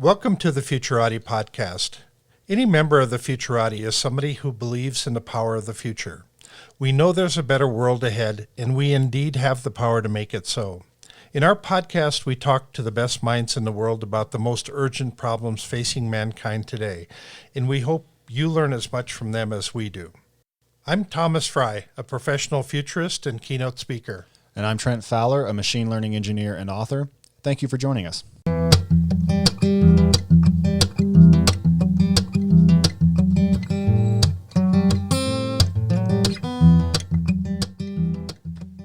Welcome to the Futurati podcast. Any member of the Futurati is somebody who believes in the power of the future. We know there's a better world ahead, and we indeed have the power to make it so. In our podcast, we talk to the best minds in the world about the most urgent problems facing mankind today, and we hope you learn as much from them as we do. I'm Thomas Fry, a professional futurist and keynote speaker. And I'm Trent Fowler, a machine learning engineer and author. Thank you for joining us.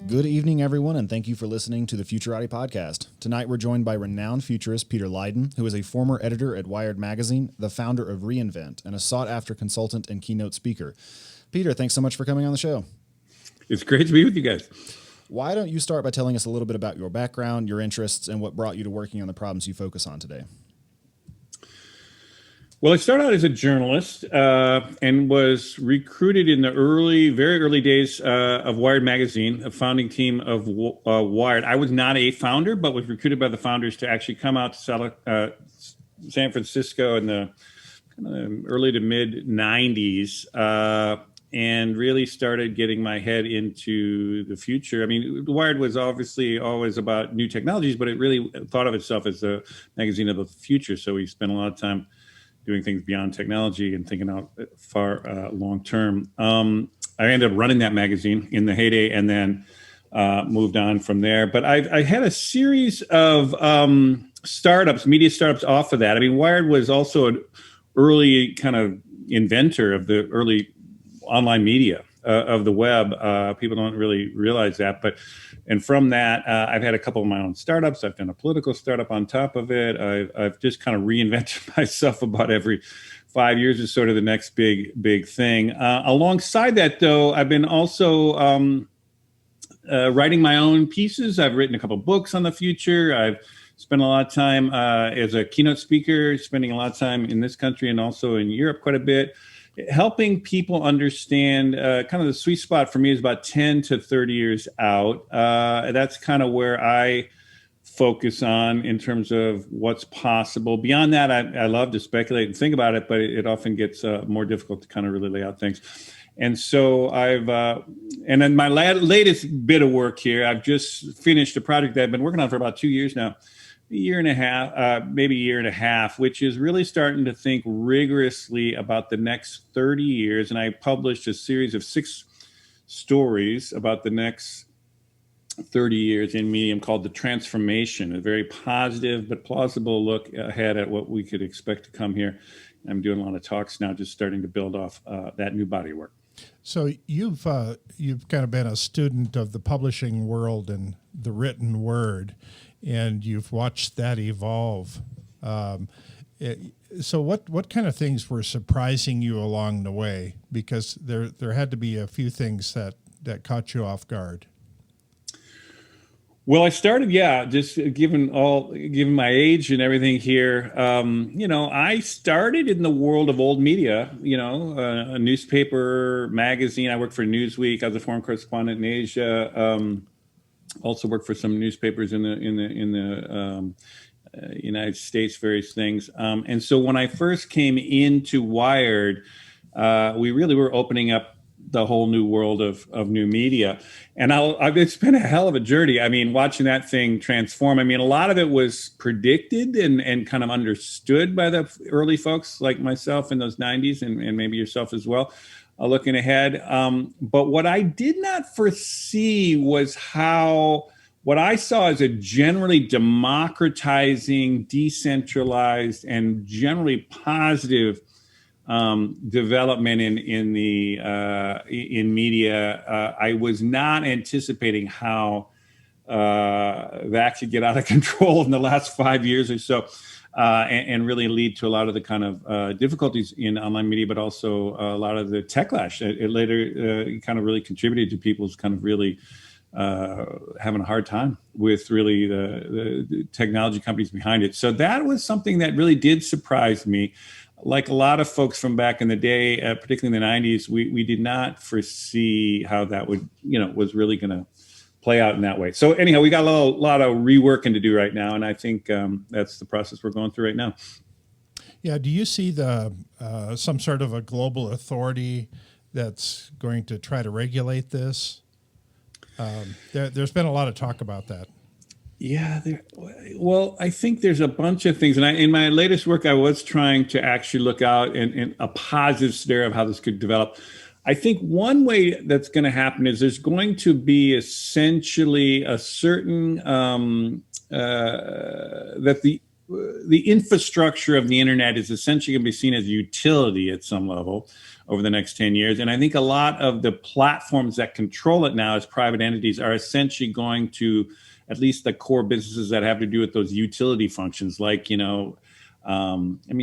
Good evening, everyone, and thank you for listening to the Futurati podcast. Tonight, we're joined by renowned futurist Peter Leiden, who is a former editor at Wired Magazine, the founder of reInvent, and a sought-after consultant and keynote speaker. Peter, thanks so much for coming on the show. It's great to be with you guys. Why don't you start by telling us a little bit about your background, your interests, and what brought you to working on the problems you focus on today? Well, I started out as a journalist and was recruited in the very early days of Wired Magazine, a founding team of Wired. I was not a founder, but was recruited by the founders to actually come out to San Francisco in the early to mid 90s and really started getting my head into the future. I mean, Wired was obviously always about new technologies, but it really thought of itself as a magazine of the future. So we spent a lot of time doing things beyond technology and thinking out far long term. I ended up running that magazine in the heyday and then moved on from there. But I had a series of media startups off of that. I mean, Wired was also an early kind of inventor of the early online media of the web. People don't really realize that, and from that, I've had a couple of my own startups. I've done a political startup on top of it. I've just kind of reinvented myself about every 5 years is sort of the next big thing. Alongside that, though, I've been also writing my own pieces. I've written a couple of books on the future. I've spent a lot of time as a keynote speaker, spending a lot of time in this country and also in Europe quite a bit, helping people understand kind of the sweet spot for me is about 10 to 30 years out. That's kind of where I focus on in terms of what's possible. Beyond that, I love to speculate and think about it, but it often gets more difficult to kind of really lay out things. And so and then my latest bit of work here, I've just finished a project that I've been working on for about 2 years now. A year and a half, which is really starting to think rigorously about the next 30 years. And I published a series of 6 stories about the next 30 years in Medium called The Transformation, a very positive but plausible look ahead at what we could expect to come here. I'm doing a lot of talks now, just starting to build off that new body of work. So you've kind of been a student of the publishing world and the written word, and you've watched that evolve. So what kind of things were surprising you along the way? Because there had to be a few things that caught you off guard. Well, I started, just given my age and everything here, I started in the world of old media, a newspaper, magazine. I worked for Newsweek. I was a foreign correspondent in Asia. Also worked for some newspapers in the United States, various things. And so when I first came into Wired, we really were opening up the whole new world of new media. And it's been a hell of a journey. I mean, watching that thing transform. I mean, a lot of it was predicted and kind of understood by the early folks like myself in those 90s and maybe yourself as well, looking ahead. But what I did not foresee was how what I saw as a generally democratizing, decentralized, and generally positive development in media. I was not anticipating how that could get out of control in the last 5 years or so, and really lead to a lot of the kind of difficulties in online media, but also a lot of the techlash. It later kind of really contributed to people's kind of really having a hard time with really the technology companies behind it. So that was something that really did surprise me. Like a lot of folks from back in the day, particularly in the 90s, we did not foresee how that was really going to play out in that way. So anyhow, we got a lot of reworking to do right now, and I think that's the process we're going through right now. Yeah. Do you see some sort of a global authority that's going to try to regulate this? There's been a lot of talk about that. Yeah, well, I think there's a bunch of things, and in my latest work, I was trying to actually look out in a positive scenario of how this could develop. I think one way that's going to happen is there's going to be essentially a certain that the infrastructure of the internet is essentially going to be seen as a utility at some level over the next 10 years. And I think a lot of the platforms that control it now as private entities are essentially going to, at least the core businesses that have to do with those utility functions, like,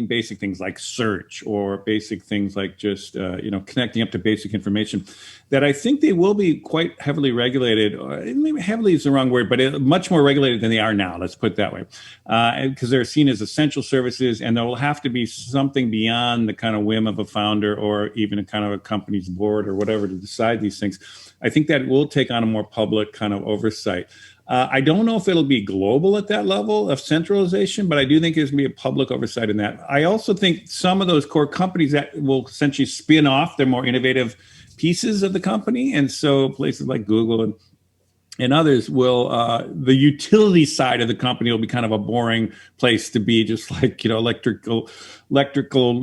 basic things like search or basic things like just, connecting up to basic information, that I think they will be quite heavily regulated. Maybe heavily is the wrong word, but much more regulated than they are now. Let's put it that way. Because they're seen as essential services, and there will have to be something beyond the kind of whim of a founder or even a kind of a company's board or whatever to decide these things. I think that will take on a more public kind of oversight. I don't know if it'll be global at that level of centralization, but I do think there's going to be a public oversight in that. I also think some of those core companies that will essentially spin off their more innovative pieces of the company. And so places like Google and others will, the utility side of the company will be kind of a boring place to be, just like, electrical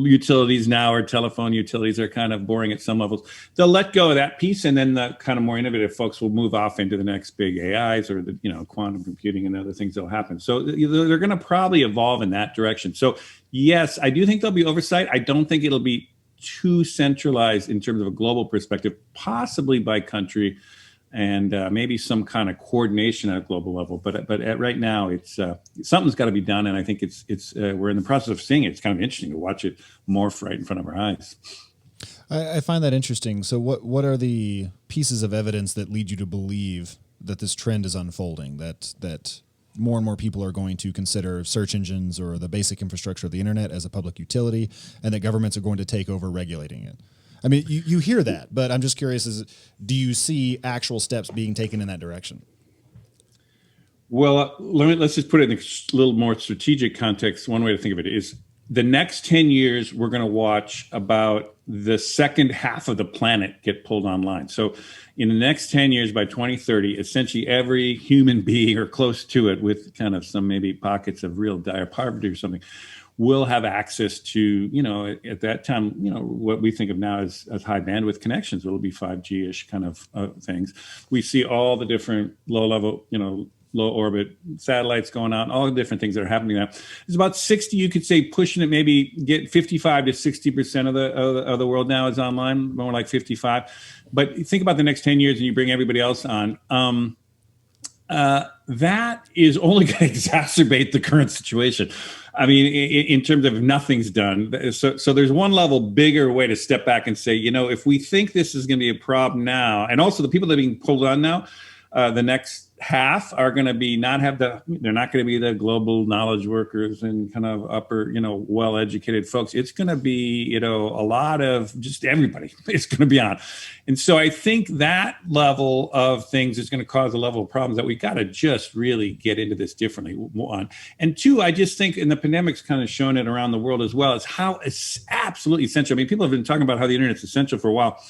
utilities now or telephone utilities are kind of boring at some levels. They'll let go of that piece, and then the kind of more innovative folks will move off into the next big AIs or the, quantum computing and other things that'll happen. So they're going to probably evolve in that direction. So yes, I do think there'll be oversight. I don't think it'll be too centralized in terms of a global perspective, possibly by country, and maybe some kind of coordination at a global level. But right now, it's something's got to be done, and I think it's we're in the process of seeing it. It's kind of interesting to watch it morph right in front of our eyes. I find that interesting. So what are the pieces of evidence that lead you to believe that this trend is unfolding, that more and more people are going to consider search engines or the basic infrastructure of the internet as a public utility, and that governments are going to take over regulating it? I mean, you hear that, but I'm just curious, do you see actual steps being taken in that direction? Well, let's just put it in a little more strategic context. One way to think of it is the next 10 years, we're going to watch about the second half of the planet get pulled online. So in the next 10 years, by 2030, essentially every human being or close to it, with kind of some maybe pockets of real dire poverty or something, will have access to, at that time, what we think of now as high bandwidth connections. It'll be 5G-ish kind of things. We see all the different low-level, low orbit satellites going out, all the different things that are happening now. There's about 60, you could say, pushing it, maybe get 55 to 60% of the world now is online, more like 55. But think about the next 10 years and you bring everybody else on. That is only going to exacerbate the current situation. I mean, in terms of if nothing's done. So there's one level bigger way to step back and say, if we think this is going to be a problem now, and also the people that are being pulled on now, the next half are going to be they're not going to be the global knowledge workers and kind of upper, well-educated folks. It's going to be, a lot of just everybody is going to be on. And so I think that level of things is going to cause a level of problems that we got to just really get into this differently. One. And two, I just think, and the pandemic's kind of shown it around the world as well, is how it's absolutely essential. I mean, people have been talking about how the internet's essential for a while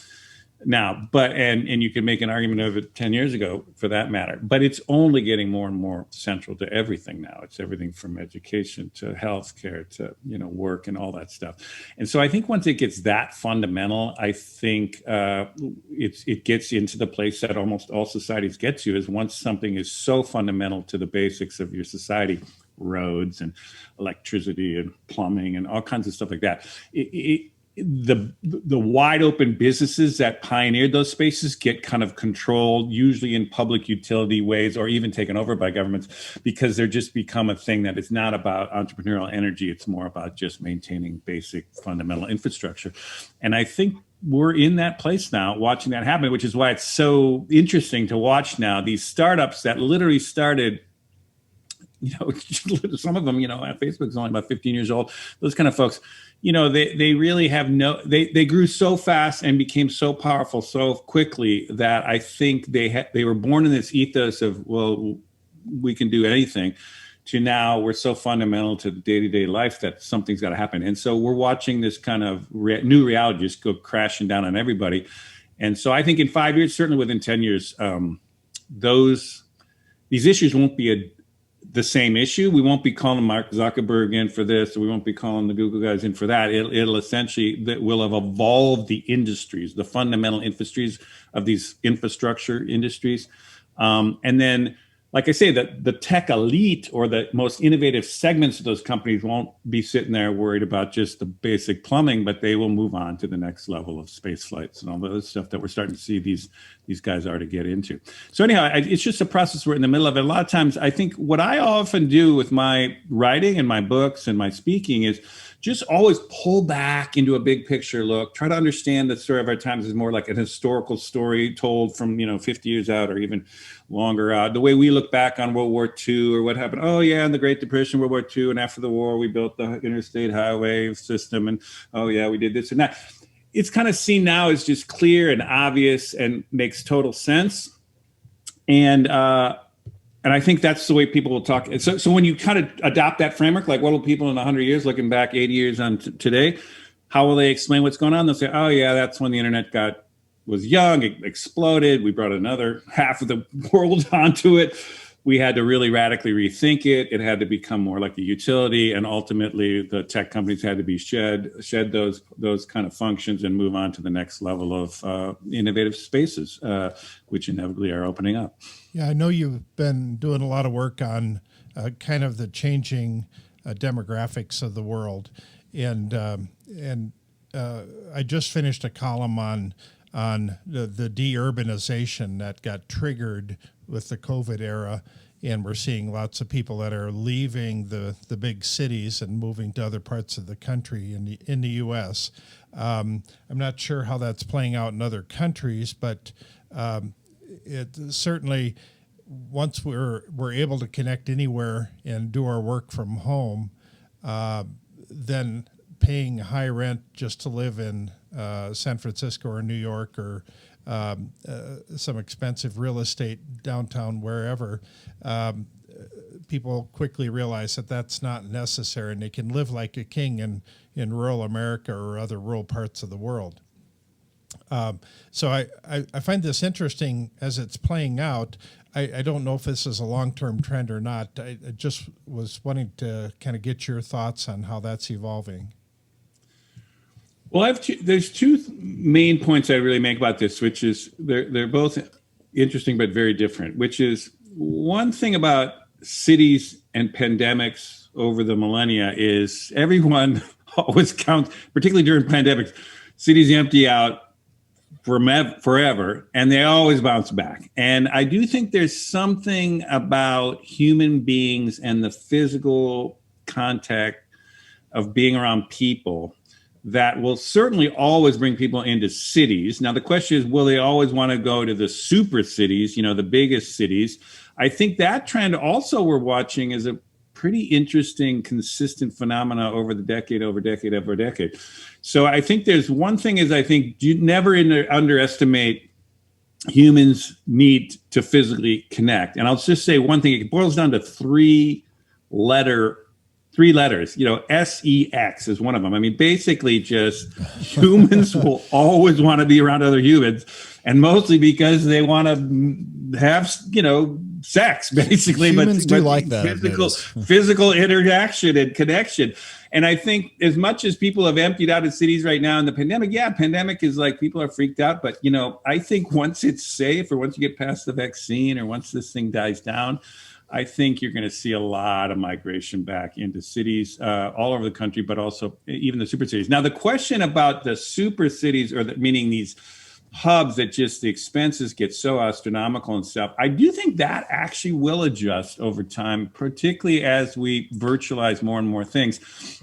now, but and you can make an argument of it 10 years ago for that matter, but it's only getting more and more central to everything now. It's everything from education to healthcare to work and all that stuff. And so I think once it gets that fundamental, I think it gets into the place that almost all societies get to, is once something is so fundamental to the basics of your society, roads and electricity and plumbing and all kinds of stuff like that, the wide open businesses that pioneered those spaces get kind of controlled, usually in public utility ways, or even taken over by governments, because they're just become a thing that is not about entrepreneurial energy. It's more about just maintaining basic fundamental infrastructure. And I think we're in that place now, watching that happen, which is why it's so interesting to watch now these startups that literally started some of them, Facebook's only about 15 years old. Those kind of folks, they really have they grew so fast and became so powerful so quickly that I think they were born in this ethos of, well, we can do anything, to now we're so fundamental to the day-to-day life that something's got to happen. And so we're watching this kind of new reality just go crashing down on everybody. And so I think in 5 years, certainly within 10 years, these issues won't be the same issue. We won't be calling Mark Zuckerberg in for this, or we won't be calling the Google guys in for that. It'll essentially, that will have evolved the industries, the fundamental industries of these infrastructure industries. And then, like I say, the tech elite or the most innovative segments of those companies won't be sitting there worried about just the basic plumbing, but they will move on to the next level of space flights and all the other stuff that we're starting to see these guys are to get into. So anyhow, it's just a process we're in the middle of it. A lot of times, I think what I often do with my writing and my books and my speaking is just always pull back into a big picture look, try to understand the story of our times is more like an historical story told from, 50 years out or even longer out. The way we look back on World War II or what happened, oh yeah, in the Great Depression, World War II, and after the war, we built the interstate highway system, and oh yeah, we did this and that. It's kind of seen now as just clear and obvious and makes total sense. And I think that's the way people will talk. So when you kind of adopt that framework, like what will people in 100 years, looking back 80 years on today, how will they explain what's going on? They'll say, oh yeah, that's when the internet was young, it exploded. We brought another half of the world onto it. We had to really radically rethink it. It had to become more like a utility, and ultimately the tech companies had to be shed those kind of functions and move on to the next level of innovative spaces, which inevitably are opening up. Yeah, I know you've been doing a lot of work on kind of the changing demographics of the world, and I just finished a column on the de-urbanization that got triggered with the COVID era, and we're seeing lots of people that are leaving the big cities and moving to other parts of the country in the U.S. I'm not sure how that's playing out in other countries, but it certainly, once we're able to connect anywhere and do our work from home, then paying high rent just to live in San Francisco or New York or some expensive real estate downtown, wherever, people quickly realize that that's not necessary, and they can live like a king in rural America or other rural parts of the world. So I find this interesting as it's playing out. I don't know if this is a long-term trend or not. I just was wanting to kind of get your thoughts on how that's evolving. Well, there's two main points I really make about this, which is they're both interesting but very different, which is one thing about cities and pandemics over the millennia is everyone always counts, particularly during pandemics, cities empty out forever, and they always bounce back. And I do think there's something about human beings and the physical contact of being around people that will certainly always bring people into cities. Now, the question is, will they always want to go to the super cities, the biggest cities? I think that trend also we're watching is a pretty interesting, consistent phenomena over decade. So I think there's one thing is I think you never underestimate humans' need to physically connect. And I'll just say one thing, it boils down to three letters, SEX is one of them. I mean, basically just humans will always want to be around other humans, and mostly because they want to have, sex, basically. Humans do like that. Physical interaction and connection. And I think as much as people have emptied out of cities right now in the pandemic is like people are freaked out. But, I think once it's safe, or once you get past the vaccine, or once this thing dies down, I think you're going to see a lot of migration back into cities all over the country, but also even the super cities. Now, the question about the super cities, meaning these hubs that just the expenses get so astronomical and stuff, I do think that actually will adjust over time, particularly as we virtualize more and more things.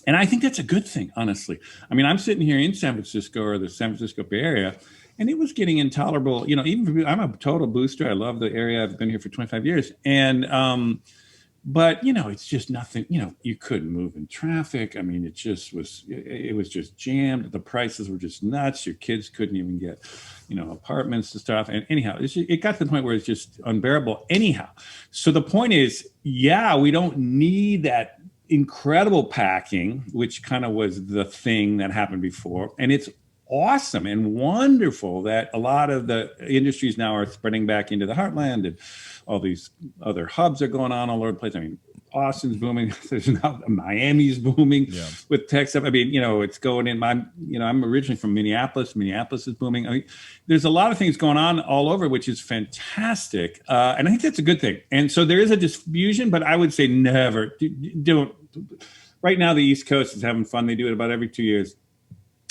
And I think that's a good thing, honestly. I mean, I'm sitting here in San Francisco or the San Francisco Bay Area, and it was getting intolerable. Even for me, I'm a total booster. I love the area. I've been here for 25 years. And But, it's just nothing, you couldn't move in traffic. I mean, it was just jammed. The prices were just nuts. Your kids couldn't even get, apartments and stuff. And anyhow, it got to the point where it's just unbearable anyhow. So the point is, yeah, we don't need that incredible packing, which kind of was the thing that happened before. And it's awesome and wonderful that a lot of the industries now are spreading back into the heartland, and all these other hubs are going on all over the place. I mean, Austin's booming. There's now Miami's booming with tech stuff. I mean, it's going in. I'm originally from Minneapolis. Minneapolis is booming. I mean, there's a lot of things going on all over, which is fantastic. And I think that's a good thing. And so there is a diffusion, but I would say never. Don't. Right now, the East Coast is having fun. They do it about every 2 years.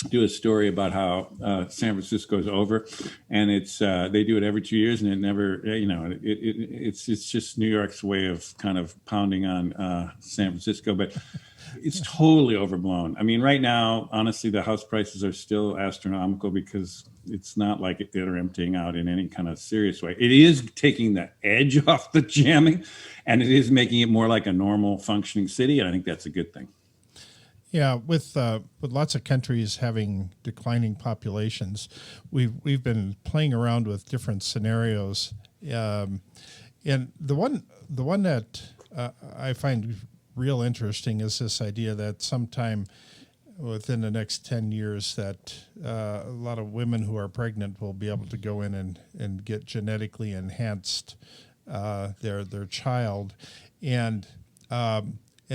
Do a story about how San Francisco is over, and it's they do it every 2 years, and it never, it's just New York's way of kind of pounding on San Francisco, but it's totally overblown. I mean, right now, honestly, the house prices are still astronomical because it's not like they're emptying out in any kind of serious way. It is taking the edge off the jamming, and it is making it more like a normal functioning city, and I think that's a good thing. Yeah, with lots of countries having declining populations, we've been playing around with different scenarios, and the one that I find real interesting is this idea that sometime within the next 10 years that a lot of women who are pregnant will be able to go in and get genetically enhanced their child, and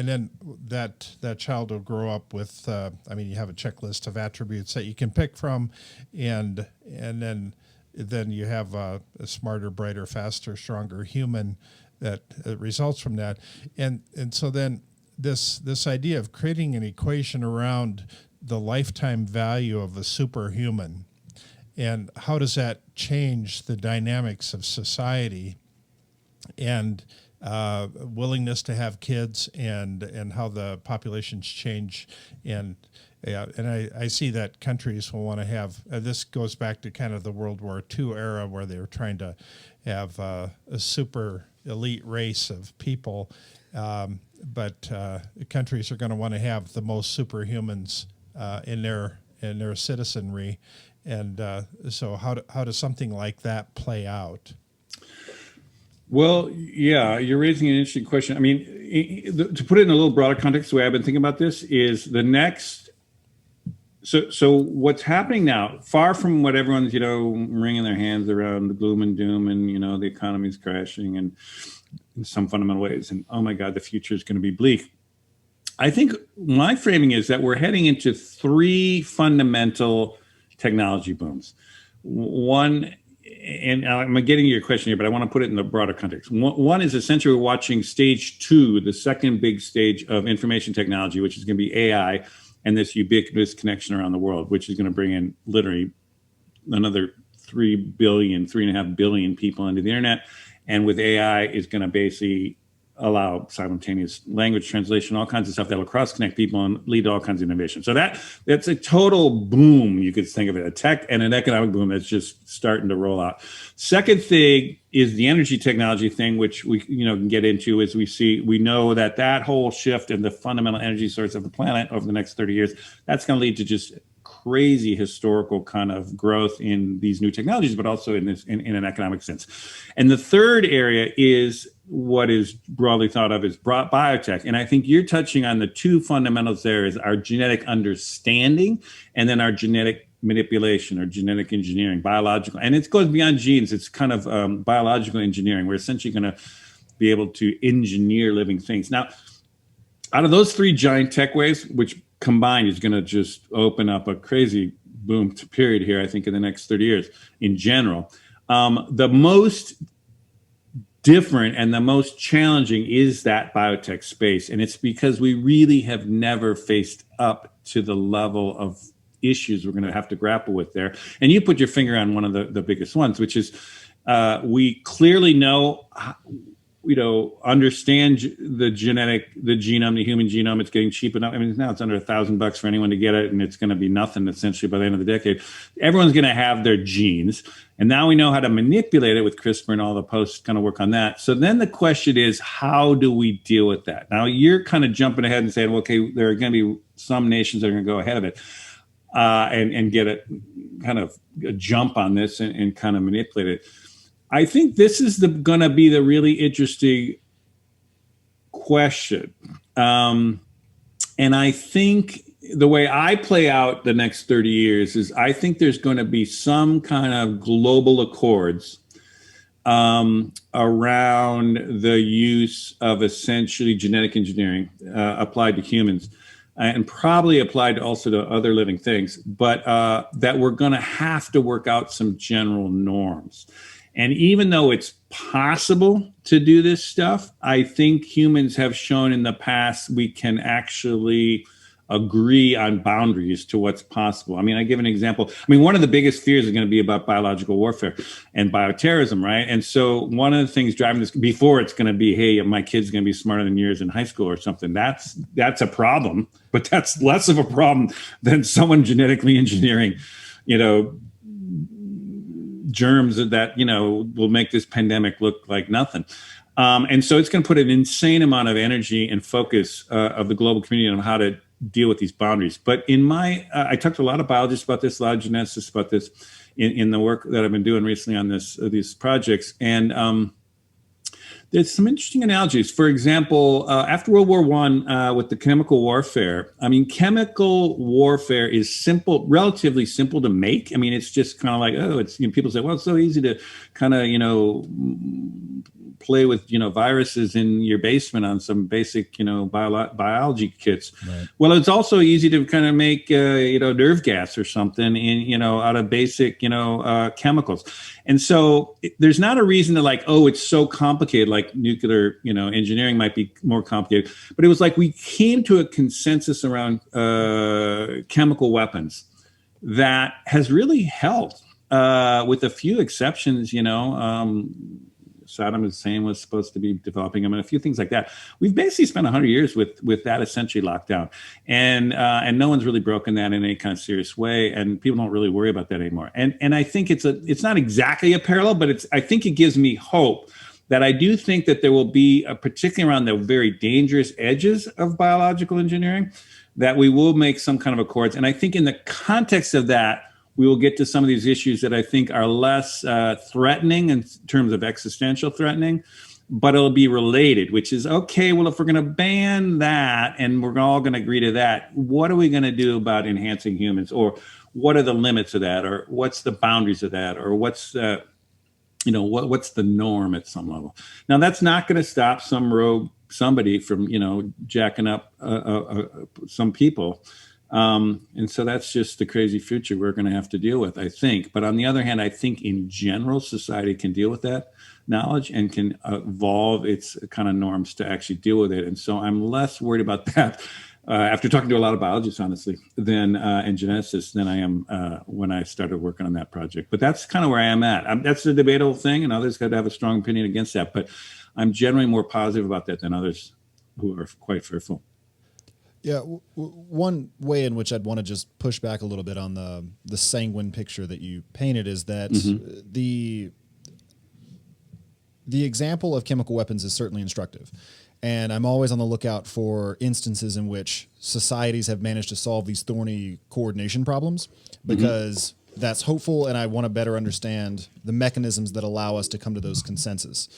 then that child will grow up with, you have a checklist of attributes that you can pick from, and then you have a smarter, brighter, faster, stronger human that results from that, and so then this idea of creating an equation around the lifetime value of a superhuman, and how does that change the dynamics of society, and willingness to have kids, and how the populations change, and I see that countries will want to have. This goes back to kind of the World War II era where they were trying to have a super elite race of people, but countries are going to want to have the most superhumans in their citizenry, and so how does something like that play out? Well, yeah, you're raising an interesting question. I mean, to put it in a little broader context, the way I've been thinking about this is the next. So what's happening now, far from what everyone's, wringing their hands around the gloom and doom, and, the economy's crashing and in some fundamental ways, and oh my God, the future is going to be bleak. I think my framing is that we're heading into three fundamental technology booms. One, and I'm getting to your question here, but I want to put it in the broader context. One is essentially we're watching stage two, the second big stage of information technology, which is going to be AI and this ubiquitous connection around the world, which is going to bring in literally another 3.5 billion people into the internet. And with AI is going to basically allow simultaneous language translation, all kinds of stuff that will cross-connect people and lead to all kinds of innovation. So that's a total boom, you could think of it, a tech and an economic boom that's just starting to roll out. Second thing is the energy technology thing, which we can get into as we know that whole shift in the fundamental energy source of the planet over the next 30 years, that's going to lead to just crazy historical kind of growth in these new technologies, but also in an economic sense. And the third area is what is broadly thought of as biotech. And I think you're touching on the two fundamentals there is our genetic understanding and then our genetic manipulation or genetic engineering, biological. And it goes beyond genes. It's kind of biological engineering. We're essentially going to be able to engineer living things. Now, out of those three giant tech waves, which combined is going to just open up a crazy boom period here, I think, in the next 30 years in general. The most different and the most challenging is that biotech space. And it's because we really have never faced up to the level of issues we're going to have to grapple with there. And you put your finger on one of the biggest ones, which is we clearly know understand the genome, the human genome. It's getting cheap enough. I mean, now it's under $1,000 for anyone to get it, and it's going to be nothing essentially by the end of the decade. Everyone's going to have their genes, and now we know how to manipulate it with CRISPR and all the posts kind of work on that. So then the question is, how do we deal with that? Now you're kind of jumping ahead and saying, well, okay, there are going to be some nations that are going to go ahead of it and get a kind of a jump on this and kind of manipulate it. I think this is going to be the really interesting question. And I think the way I play out the next 30 years is I think there's going to be some kind of global accords around the use of essentially genetic engineering applied to humans and probably applied also to other living things, but that we're going to have to work out some general norms. And even though it's possible to do this stuff, I think humans have shown in the past we can actually agree on boundaries to what's possible. I mean, I give an example. I mean, one of the biggest fears is going to be about biological warfare and bioterrorism, right? And so one of the things driving this before it's going to be, hey, my kid's going to be smarter than yours in high school or something. That's a problem, but that's less of a problem than someone genetically engineering, germs that will make this pandemic look like nothing. And so it's going to put an insane amount of energy and focus of the global community on how to deal with these boundaries. But in I talked to a lot of biologists about this, a lot of geneticists about this in the work that I've been doing recently on these projects. And there's some interesting analogies. For example, after World War I, with the chemical warfare, I mean, chemical warfare is simple, relatively simple to make. I mean, it's just kind of like, it's people say, well, it's so easy to kind of, play with, viruses in your basement on some basic, biology kits. Right. Well, it's also easy to kind of make, nerve gas or something out of basic, chemicals. And so there's not a reason to it's so complicated, like nuclear, engineering might be more complicated. But it was like we came to a consensus around chemical weapons that has really held, with a few exceptions, Saddam Hussein was supposed to be developing them and a few things like that. We've basically spent 100 years with that essentially locked down. And no one's really broken that in any kind of serious way. And people don't really worry about that anymore. And I think it's not exactly a parallel, but I think it gives me hope that I do think that there will be, particularly around the very dangerous edges of biological engineering, that we will make some kind of accords. And I think in the context of that, we will get to some of these issues that I think are less threatening in terms of existential threatening, but it'll be related, which is, okay, well, if we're going to ban that and we're all going to agree to that, what are we going to do about enhancing humans? Or what are the limits of that? Or what's the boundaries of that? Or what's what's the norm at some level? Now, that's not going to stop some rogue somebody from, jacking up some people. And so that's just the crazy future we're going to have to deal with, I think. But on the other hand, I think in general, society can deal with that knowledge and can evolve its kind of norms to actually deal with it. And so I'm less worried about that after talking to a lot of biologists, honestly, and geneticists than I am when I started working on that project. But that's kind of where I am at. That's a debatable thing, and others got to have a strong opinion against that. But I'm generally more positive about that than others who are quite fearful. Yeah, one way in which I'd want to just push back a little bit on the sanguine picture that you painted is that the example of chemical weapons is certainly instructive. And I'm always on the lookout for instances in which societies have managed to solve these thorny coordination problems, because that's hopeful, and I want to better understand the mechanisms that allow us to come to those consensuses,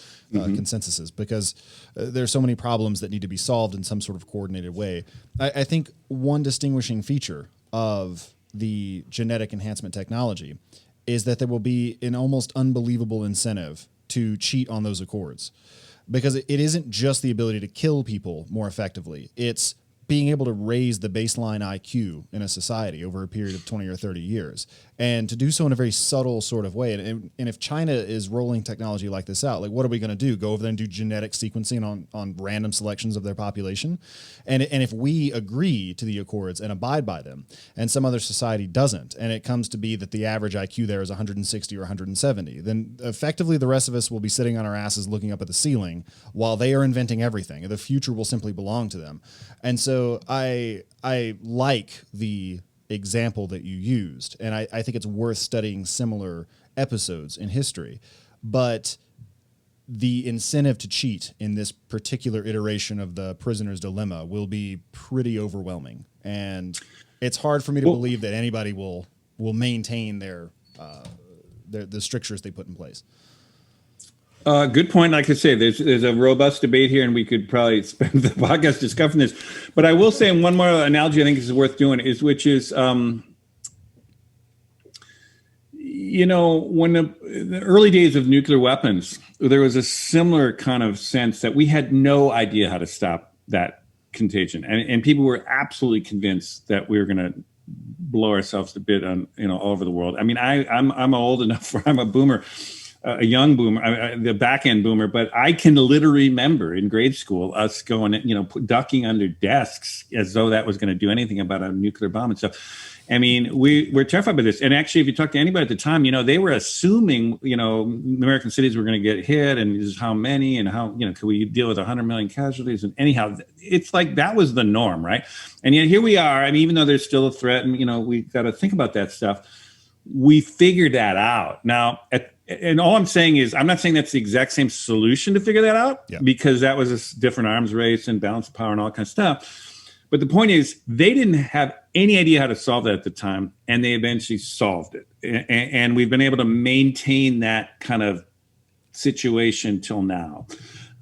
because there's so many problems that need to be solved in some sort of coordinated way. I think one distinguishing feature of the genetic enhancement technology is that there will be an almost unbelievable incentive to cheat on those accords, because it isn't just the ability to kill people more effectively. It's being able to raise the baseline IQ in a society over a period of 20 or 30 years. and to do so in a very subtle sort of way. And if China is rolling technology like this out, like what are we going to do? Go over there and do genetic sequencing on random selections of their population? And if we agree to the accords and abide by them, and some other society doesn't, and it comes to be that the average IQ there is 160 or 170, then effectively the rest of us will be sitting on our asses looking up at the ceiling while they are inventing everything. The future will simply belong to them. And so I like the example that you used, and I think it's worth studying similar episodes in history. But the incentive to cheat in this particular iteration of the prisoner's dilemma will be pretty overwhelming, and it's hard for me to believe that anybody will maintain the strictures they put in place. Good point. Like I say, there's a robust debate here, and we could probably spend the podcast discussing this. But I will say one more analogy I think is worth doing, which is, when the early days of nuclear weapons, there was a similar kind of sense that we had no idea how to stop that contagion, and people were absolutely convinced that we were going to blow ourselves to bit on all over the world. I mean, I'm old enough where I'm a boomer. A young boomer, the back end boomer, but I can literally remember in grade school us going, ducking under desks as though that was going to do anything about a nuclear bomb and stuff. I mean, we're terrified by this. And actually, if you talk to anybody at the time, they were assuming, American cities were going to get hit, and this is how many, and how, could we deal with 100 million casualties? And anyhow, it's like that was the norm, right? And yet here we are. I mean, even though there's still a threat, and we got to think about that stuff. We figured that out. Now, and all I'm saying is, I'm not saying that's the exact same solution to figure that out, because that was a different arms race and balance of power and all kinds of stuff. But the point is, they didn't have any idea how to solve that at the time, and they eventually solved it. And we've been able to maintain that kind of situation till now.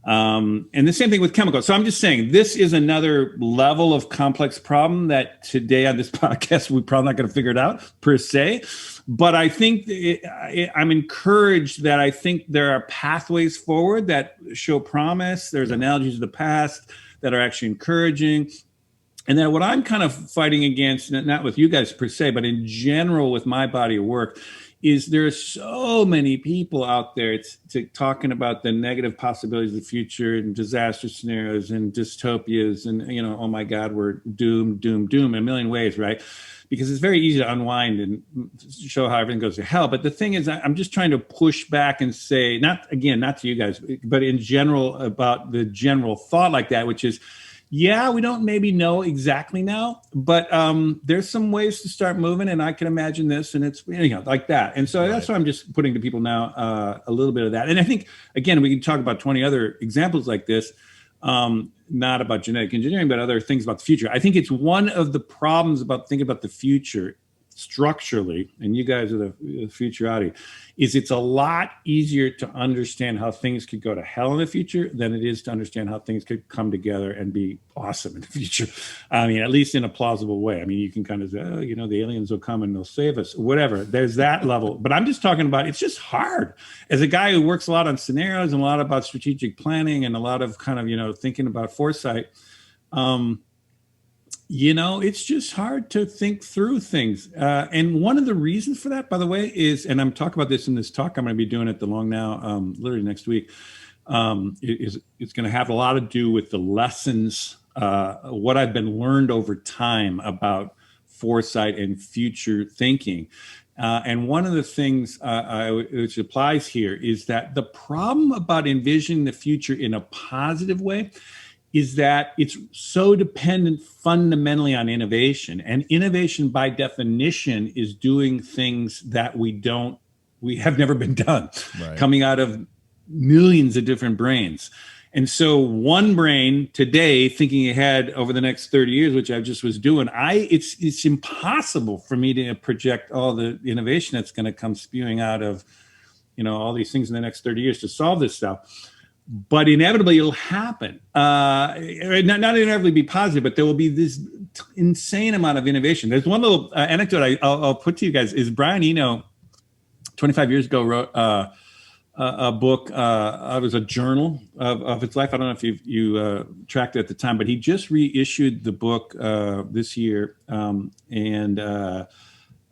And the same thing with chemicals. So I'm just saying, this is another level of complex problem that today on this podcast, we're probably not going to figure it out per se. But I think I'm encouraged that I think there are pathways forward that show promise. There's analogies of the past that are actually encouraging. And then what I'm kind of fighting against, not with you guys per se, but in general with my body of work, is there are so many people out there talking about the negative possibilities of the future and disaster scenarios and dystopias and, oh my God, we're doomed in a million ways, right? Because it's very easy to unwind and show how everything goes to hell. But the thing is, I'm just trying to push back and say, not to you guys, but in general about the general thought like that, which is, yeah, we don't maybe know exactly now, but there's some ways to start moving, and I can imagine this, and it's like that. And so that's why I'm just putting to people now a little bit of that. And I think, again, we can talk about 20 other examples like this, not about genetic engineering, but other things about the future. I think it's one of the problems about thinking about the future structurally, and you guys are the futurati, is it's a lot easier to understand how things could go to hell in the future than it is to understand how things could come together and be awesome in the future. I mean, at least in a plausible way. I mean, you can kind of say, the aliens will come and they'll save us, whatever. There's that level. But I'm just talking about, it's just hard. As a guy who works a lot on scenarios and a lot about strategic planning and a lot of kind of, thinking about foresight, it's just hard to think through things. And one of the reasons for that, by the way, is, and I'm talking about this in this talk I'm going to be doing at the Long Now, literally next week, it's going to have a lot to do with the lessons, what I've been learned over time about foresight and future thinking. And one of the things which applies here is that the problem about envisioning the future in a positive way is that it's so dependent fundamentally on innovation. And innovation by definition is doing things that we have never been done, coming out of millions of different brains. And so one brain today thinking ahead over the next 30 years, which I just was doing, it's impossible for me to project all the innovation that's going to come spewing out of, all these things in the next 30 years to solve this stuff. But inevitably it'll happen. Not inevitably be positive, but there will be this insane amount of innovation. There's one little anecdote I'll put to you guys is Brian Eno, 25 years ago, wrote a book. It was a journal of his life. I don't know if you tracked it at the time, but he just reissued the book this year.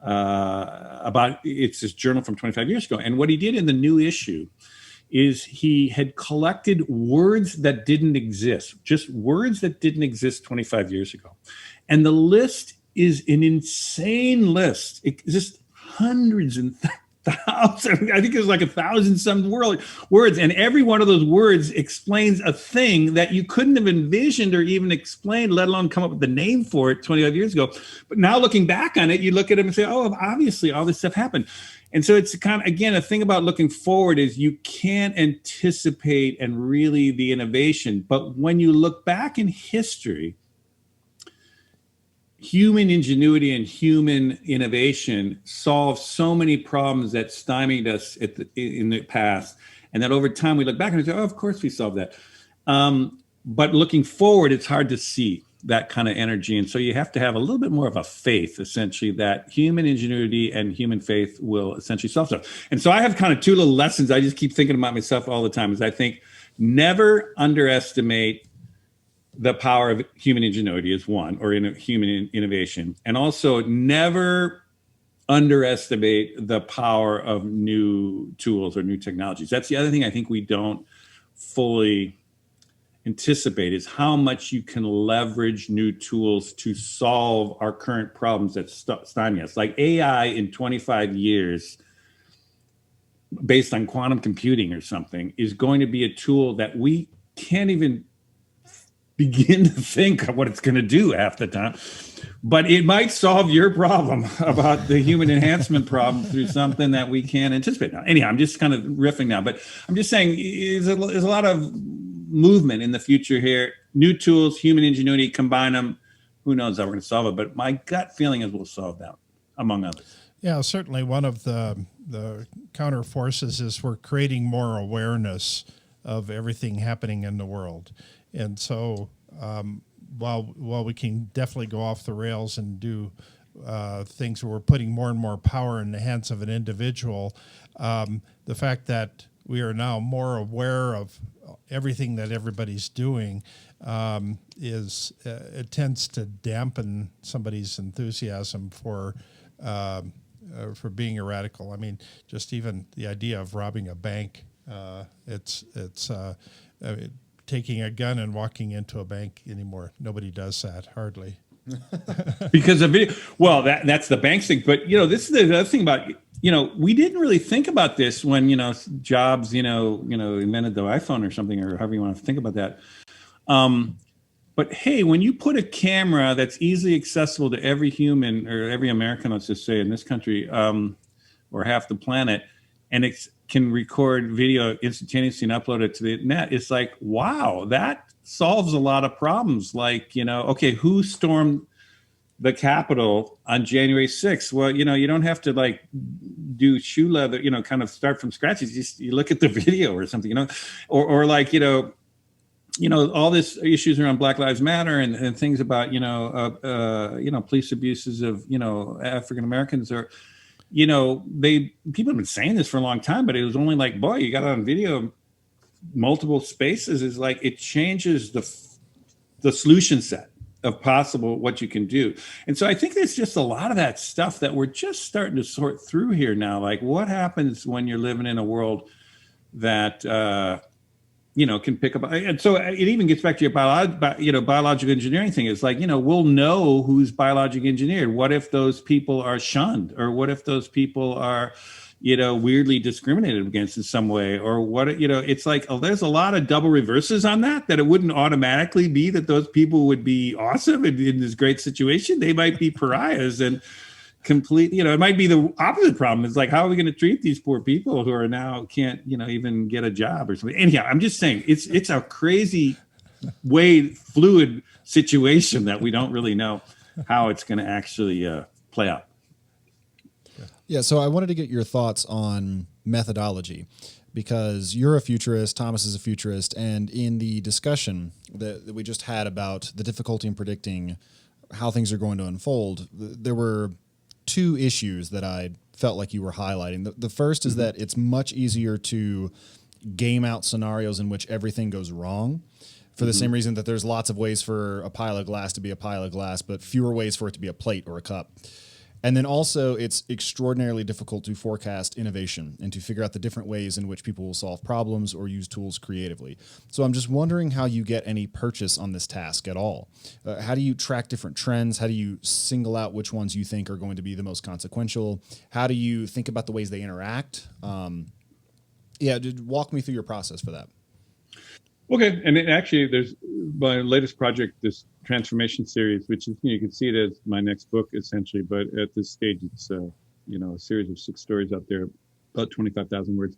about, it's this journal from 25 years ago. And what he did in the new issue is he had collected words that didn't exist, just words that didn't exist 25 years ago. And the list is an insane list. It's just hundreds and thousands. I think it was like 1,000 some words. And every one of those words explains a thing that you couldn't have envisioned or even explained, let alone come up with the name for it 25 years ago. But now looking back on it, you look at it and say, oh, obviously all this stuff happened. And so it's kind of, again, a thing about looking forward is you can't anticipate and really the innovation. But when you look back in history, human ingenuity and human innovation solved so many problems that stymied us in the past. And that over time we look back and we say, oh, of course we solved that. But looking forward, it's hard to see that kind of energy. And so you have to have a little bit more of a faith, essentially, that human ingenuity and human faith will essentially solve stuff. And so I have kind of two little lessons I just keep thinking about myself all the time is I think never underestimate the power of human ingenuity is one, or human innovation. And also never underestimate the power of new tools or new technologies. That's the other thing I think we don't fully anticipate is how much you can leverage new tools to solve our current problems that stymie us. Like AI in 25 years, based on quantum computing or something, is going to be a tool that we can't even begin to think of what it's going to do half the time. But it might solve your problem about the human enhancement problem through something that we can't anticipate. Now, anyhow, I'm just kind of riffing now, but I'm just saying there's a lot of movement in the future here. New tools, human ingenuity, combine them. Who knows how we're going to solve it? But my gut feeling is we'll solve that, among others. Yeah, certainly one of the counter forces is we're creating more awareness of everything happening in the world. And so while we can definitely go off the rails and do things where we're putting more and more power in the hands of an individual, the fact that we are now more aware of everything that everybody's doing it tends to dampen somebody's enthusiasm for being a radical. I mean, just even the idea of robbing a bank, taking a gun and walking into a bank anymore. Nobody does that, hardly. Because of video. Well, that's the bank thing. But, this is the other thing about, we didn't really think about this when, Jobs, invented the iPhone or something, or however you want to think about that. But hey, when you put a camera that's easily accessible to every human or every American, let's just say in this country, or half the planet, and it can record video instantaneously and upload it to the net, it's like, wow, that solves a lot of problems. Like, okay, who stormed the Capitol on January 6th? Well, you don't have to like do shoe leather, kind of start from scratch. You look at the video or something, or like, all this issues around Black Lives Matter and things about, police abuses of, African Americans, or, people have been saying this for a long time, but it was only like, boy, you got it on video, multiple spaces, is like, it changes the solution set of possible what you can do. And so I think there's just a lot of that stuff that we're just starting to sort through here now. Like, what happens when you're living in a world that, can pick up. And so it even gets back to your biological engineering thing. It's like, we'll know who's biologically engineered. What if those people are shunned? Or what if those people are, weirdly discriminated against in some way? Or what, it's like, there's a lot of double reverses on that it wouldn't automatically be that those people would be awesome in this great situation. They might be pariahs and complete, it might be the opposite problem. It's like, how are we going to treat these poor people who are now can't, even get a job or something? Anyhow, I'm just saying it's a crazy fluid situation that we don't really know how it's going to actually play out. Yeah. So I wanted to get your thoughts on methodology, because you're a futurist, Thomas is a futurist. And in the discussion that we just had about the difficulty in predicting how things are going to unfold, there were two issues that I felt like you were highlighting. The first is that it's much easier to game out scenarios in which everything goes wrong, for the same reason that there's lots of ways for a pile of glass to be a pile of glass, but fewer ways for it to be a plate or a cup. And then also, it's extraordinarily difficult to forecast innovation and to figure out the different ways in which people will solve problems or use tools creatively. So I'm just wondering how you get any purchase on this task at all. How do you track different trends? How do you single out which ones you think are going to be the most consequential? How do you think about the ways they interact? Walk me through your process for that. Okay, and actually, there's my latest project, this transformation series, which is you can see it as my next book essentially, but at this stage, it's a series of 6 stories out there, about 25,000 words.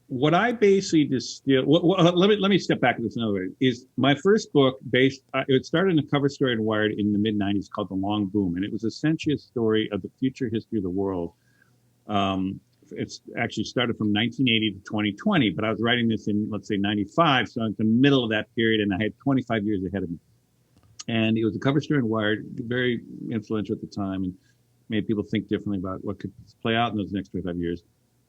What I basically distill. Let me step back to this another way. Is my first book it started in a cover story in Wired in the mid '90s called The Long Boom, and it was essentially a story of the future history of the world. It's actually started from 1980 to 2020, but I was writing this in, let's say, 95. So it's the middle of that period, and I had 25 years ahead of me. And it was a cover story in Wired, very influential at the time, and made people think differently about what could play out in those next 25 years.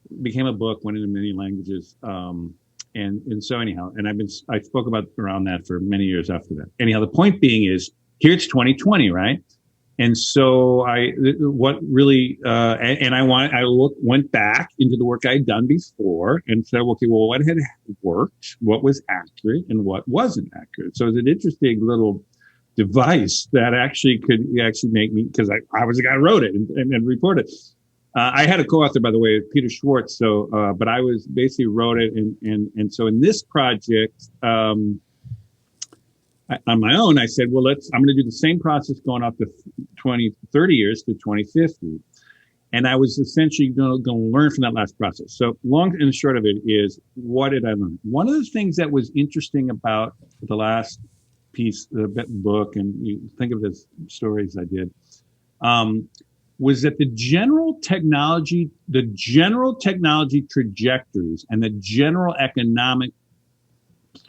It became a book, went into many languages. And so anyhow, and I spoke about around that for many years after that. Anyhow, the point being is, here it's 2020, right? And so went back into the work I had done before and said, okay, well, what had worked, what was accurate, and what wasn't accurate. So it's an interesting little device that could make me, because I was the guy who wrote it and reported. I had a co-author, by the way, Peter Schwartz. So, but I was basically wrote it, and so in this project, on my own, I said, well, I'm going to do the same process going up to 30 years to 2050. And I was essentially going to learn from that last process. So long and short of it is, what did I learn? One of the things that was interesting about the last piece, the book, and you think of it as stories I did, was that the general technology trajectories and the general economic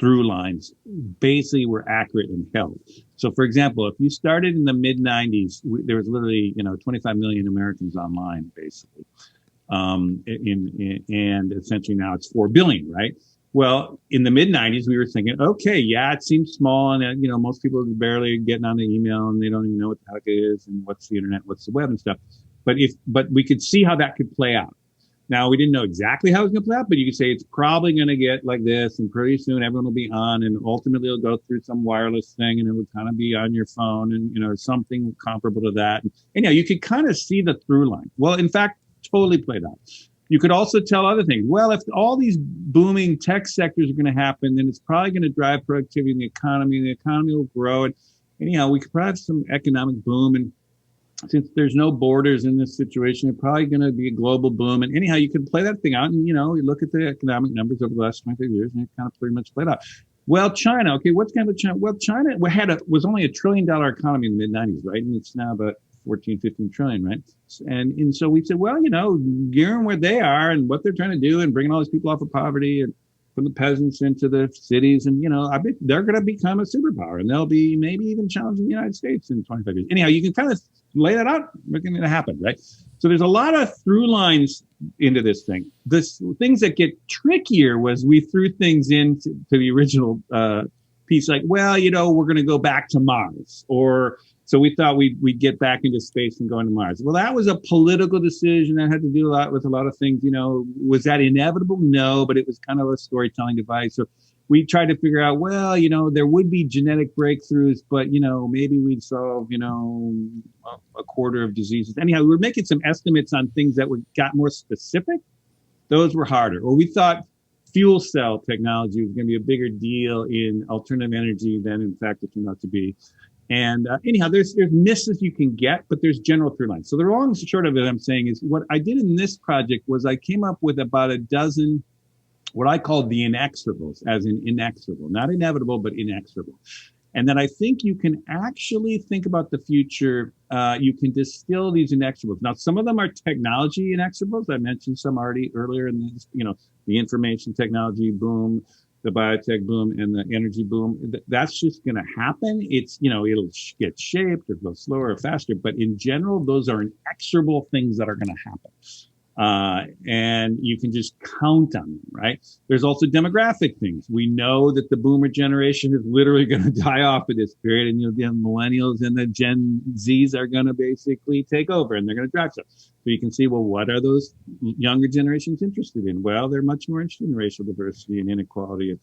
through lines basically were accurate and held. So, for example, if you started in the mid '90s, there was literally 25 million Americans online, basically, and essentially now it's 4 billion, right? Well, in the mid '90s, we were thinking, okay, yeah, it seems small, and most people are barely getting on the email, and they don't even know what the heck it is, and what's the internet, what's the web, and stuff. But we could see how that could play out. Now, we didn't know exactly how it was going to play out, but you could say it's probably going to get like this, and pretty soon everyone will be on, and ultimately it'll go through some wireless thing, and it would kind of be on your phone, and something comparable to that. And anyhow, you could kind of see the through line. Well, in fact, totally played out. You could also tell other things. Well, if all these booming tech sectors are going to happen, then it's probably going to drive productivity in the economy, and the economy will grow. And anyhow, we could probably have some economic boom, and since there's no borders in this situation, it's probably going to be a global boom. And anyhow, you can play that thing out, and you look at the economic numbers over the last 25 years, and it kind of pretty much played out. Well, China, okay, what's kind of China? Well, China was only $1 trillion economy in the mid '90s, right? And it's now about 14, 15 trillion, right? And so we said, well, given where they are and what they're trying to do, and bringing all these people off of poverty and from the peasants into the cities, and I bet they're going to become a superpower, and they'll be maybe even challenging the United States in 25 years. Anyhow, you can kind of lay that out, making it happen, right? So there's a lot of through lines into this thing. Things that get trickier was we threw things into the original piece, like, well, we're going to go back to Mars, or so we thought we'd get back into space and go into Mars. Well, that was a political decision that had to do with a lot of things. Was that inevitable? No, but it was kind of a storytelling device. So we tried to figure out, well, there would be genetic breakthroughs, but, maybe we'd solve, a quarter of diseases. Anyhow, we were making some estimates on things that got more specific. Those were harder. Or we thought fuel cell technology was going to be a bigger deal in alternative energy than, in fact, it turned out to be. And anyhow, there's misses you can get, but there's general through lines. So the long and short of it, I'm saying, is what I did in this project was I came up with about a dozen what I call the inexorables, as in inexorable, not inevitable, but inexorable. And then I think you can actually think about the future. You can distill these inexorables. Now, some of them are technology inexorables. I mentioned some already earlier in this, the information technology boom, the biotech boom, and the energy boom. That's just going to happen. It's, it'll get shaped or go slower or faster. But in general, those are inexorable things that are going to happen. And you can just count on them, right? There's also demographic things. We know that the boomer generation is literally going to die off at this period, and the millennials and the Gen Zs are going to basically take over, and they're going to drive stuff. So you can see, well, what are those younger generations interested in? Well, they're much more interested in racial diversity and inequality and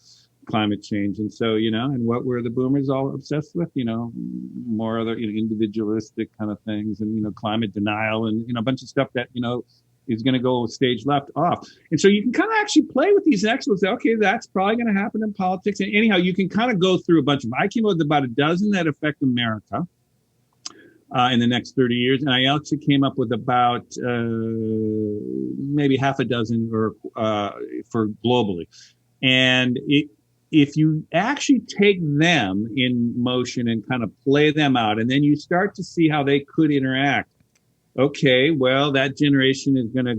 climate change. And so, and what were the boomers all obsessed with? More other individualistic kind of things, and, climate denial, and, a bunch of stuff that, is going to go stage left off. And so you can kind of actually play with these experts. Say, okay, that's probably going to happen in politics. And anyhow, you can kind of go through a bunch of them. I came up with about a dozen that affect America in the next 30 years. And I actually came up with about maybe half a dozen for globally. And if you actually take them in motion and kind of play them out, and then you start to see how they could interact. Okay, well, that generation is going to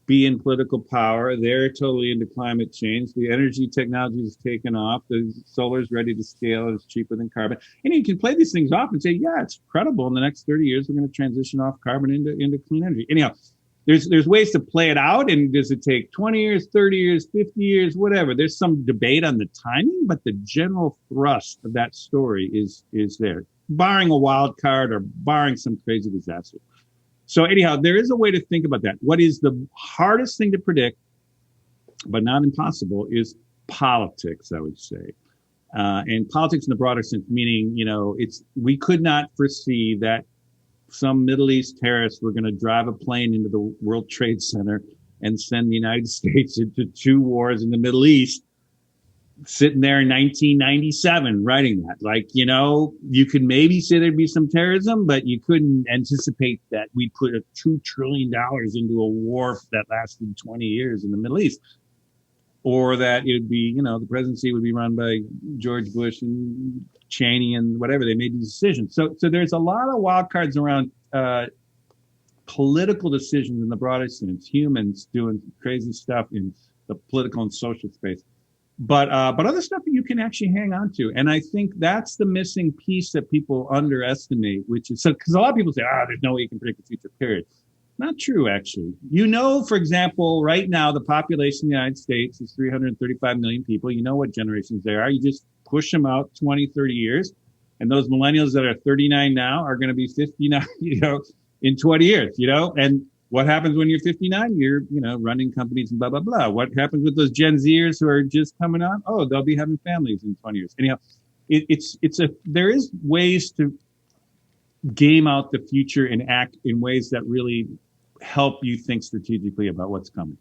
be in political power. They're totally into climate change. The energy technology is taken off. The solar is ready to scale. It's cheaper than carbon. And you can play these things off and say, yeah, it's credible. In the next 30 years, we're going to transition off carbon into clean energy. Anyhow, there's ways to play it out. And does it take 20 years, 30 years, 50 years, whatever? There's some debate on the timing, but the general thrust of that story is there, barring a wild card or barring some crazy disaster. So anyhow, there is a way to think about that. What is the hardest thing to predict, but not impossible, is politics, I would say. And politics in the broader sense, meaning, we could not foresee that some Middle East terrorists were going to drive a plane into the World Trade Center and send the United States into 2 wars in the Middle East, sitting there in 1997 writing that. You could maybe say there'd be some terrorism, but you couldn't anticipate that we'd put $2 trillion into a war that lasted 20 years in the Middle East. Or that it would be, the presidency would be run by George Bush and Cheney and whatever. They made these decisions. So there's a lot of wild cards around political decisions in the broadest sense, humans doing crazy stuff in the political and social space. But other stuff that you can actually hang on to. And I think that's the missing piece that people underestimate, which is, because a lot of people say, there's no way you can predict the future, period. Not true, actually. For example, right now, the population in the United States is 335 million people. You know what generations they are. You just push them out 20, 30 years. And those millennials that are 39 now are going to be 59, in 20 years, and what happens when you're 59? You're, running companies and blah, blah, blah. What happens with those Gen Zers who are just coming on? Oh, they'll be having families in 20 years. Anyhow, there is ways to game out the future and act in ways that really help you think strategically about what's coming.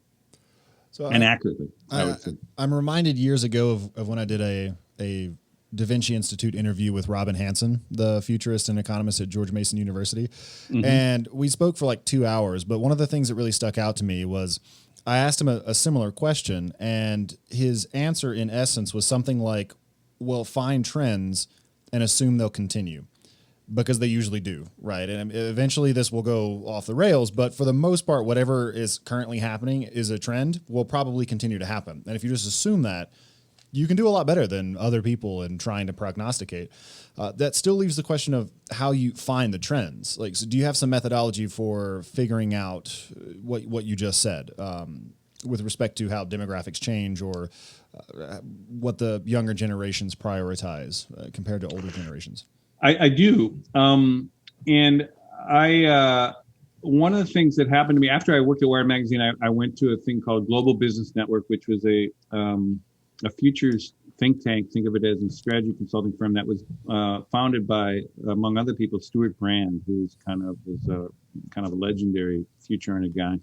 And accurately, I would say. I'm reminded years ago of when I did a Da Vinci Institute interview with Robin Hanson, the futurist and economist at George Mason University. Mm-hmm. And we spoke for like 2 hours. But one of the things that really stuck out to me was I asked him a similar question, and his answer in essence was something like, well, find trends and assume they'll continue, because they usually do, right? And eventually this will go off the rails, but for the most part, whatever is currently happening is a trend will probably continue to happen. And if you just assume that, you can do a lot better than other people in trying to prognosticate. That still leaves the question of how you find the trends. So do you have some methodology for figuring out what you just said with respect to how demographics change, or what the younger generations prioritize compared to older generations? I do. And one of the things that happened to me after I worked at Wired Magazine, I went to a thing called Global Business Network, which was a futures think tank. Think of it as a strategy consulting firm that was founded by, among other people, Stuart Brand, who's kind of a legendary future-oriented guy,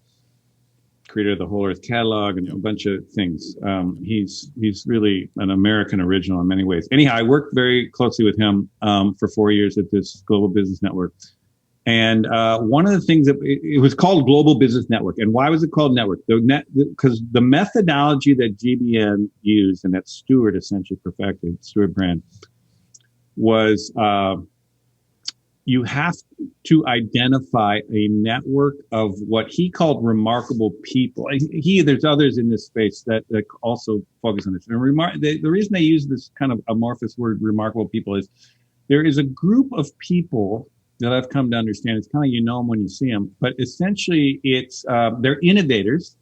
creator of the Whole Earth Catalog and a bunch of things. He's really an American original in many ways. Anyhow, I worked very closely with him for 4 years at this Global Business Network. And one of the things that it was called Global Business Network. And why was it called network? Because the methodology that GBN used and that Stuart essentially perfected, Stuart Brand, was you have to identify a network of what he called remarkable people. There's others in this space that also focus on this. And the reason they use this kind of amorphous word, remarkable people, is there is a group of people that I've come to understand. It's kind of, you know them when you see them, but essentially they're innovators.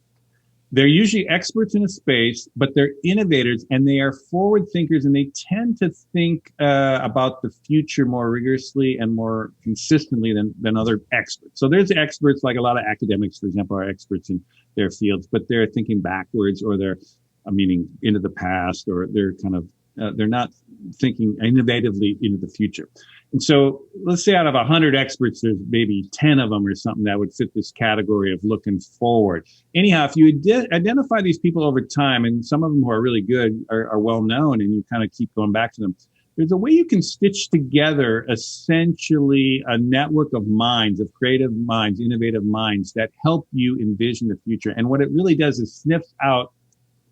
They're usually experts in a space, but they're innovators and they are forward thinkers, and they tend to think about the future more rigorously and more consistently than other experts. So there's experts, like a lot of academics, for example, are experts in their fields, but they're thinking backwards, or they're meaning into the past, or they're kind of they're not thinking innovatively into the future. And so let's say out of 100 experts, there's maybe 10 of them or something that would fit this category of looking forward. Anyhow, if you identify these people over time, and some of them who are really good are well known, and you kind of keep going back to them, there's a way you can stitch together essentially a network of minds, of creative minds, innovative minds that help you envision the future. And what it really does is sniffs out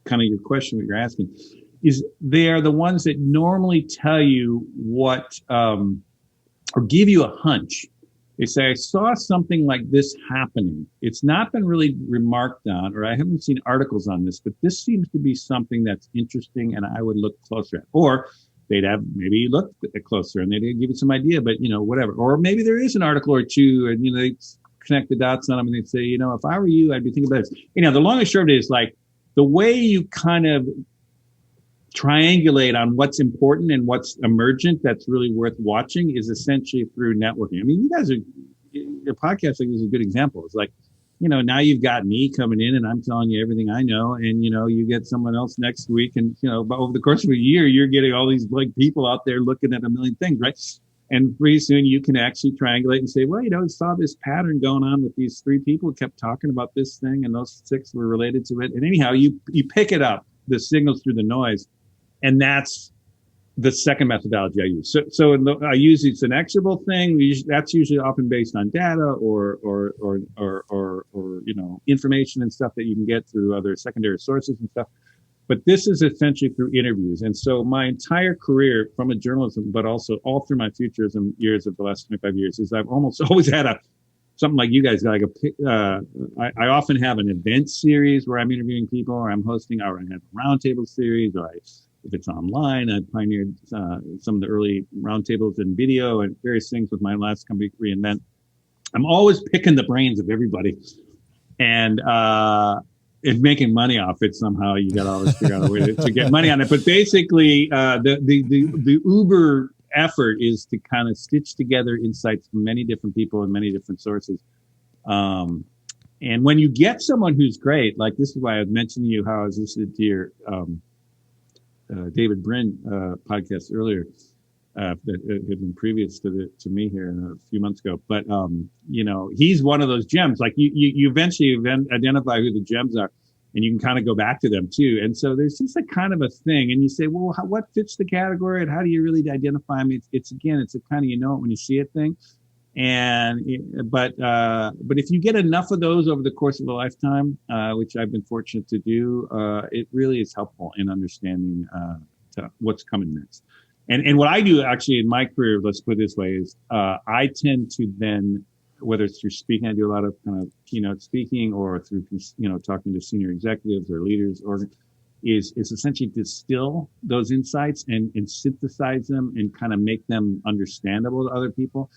kind of your question, what you're asking, is they are the ones that normally tell you what, or give you a hunch. They say, I saw something like this happening. It's not been really remarked on, or I haven't seen articles on this, but this seems to be something that's interesting and I would look closer at. Or they'd have maybe looked closer and they'd give you some idea, but whatever. Or maybe there is an article or two and, they connect the dots on them and they'd say, if I were you, I'd be thinking about this. The long and short of it is like the way you kind of triangulate on what's important and what's emergent that's really worth watching is essentially through networking. I mean, you guys your podcast like is a good example. It's like, now you've got me coming in and I'm telling you everything I know, and you get someone else next week, and but over the course of a year you're getting all these like people out there looking at a million things, right? And pretty soon you can actually triangulate and say, well, I saw this pattern going on with these 3 people who kept talking about this thing, and those 6 were related to it. And anyhow, you pick it up, the signals through the noise. And that's the second methodology I use. So I use it's an exorable thing. That's usually often based on data or information and stuff that you can get through other secondary sources and stuff. But this is essentially through interviews. And so my entire career from a journalism, but also all through my futurism years of the last 25 years, is I've almost always had something like you guys got I often have an event series where I'm interviewing people, or I'm hosting, or I have a roundtable series, or if it's online, I pioneered some of the early roundtables and video and various things with my last company, Reinvent. I'm always picking the brains of everybody, and if making money off it somehow, you got to always figure out a way to get money on it. But basically, the uber effort is to kind of stitch together insights from many different people and many different sources. And when you get someone who's great, like this is why I was mentioning you how I was listening to your David Brin podcast earlier that had been previous to me here a few months ago. But he's one of those gems. Like you eventually identify who the gems are, and you can kind of go back to them too. And so there's just a kind of a thing, and you say, well, what fits the category, and how do you really identify them? It's a kind of it when you see it thing. But if you get enough of those over the course of a lifetime, which I've been fortunate to do, it really is helpful in understanding what's coming next. And what I do actually in my career, let's put it this way, is I tend to then, whether it's through speaking, I do a lot of kind of keynote speaking, or through talking to senior executives or leaders, is essentially distill those insights and synthesize them and kind of make them understandable to other people.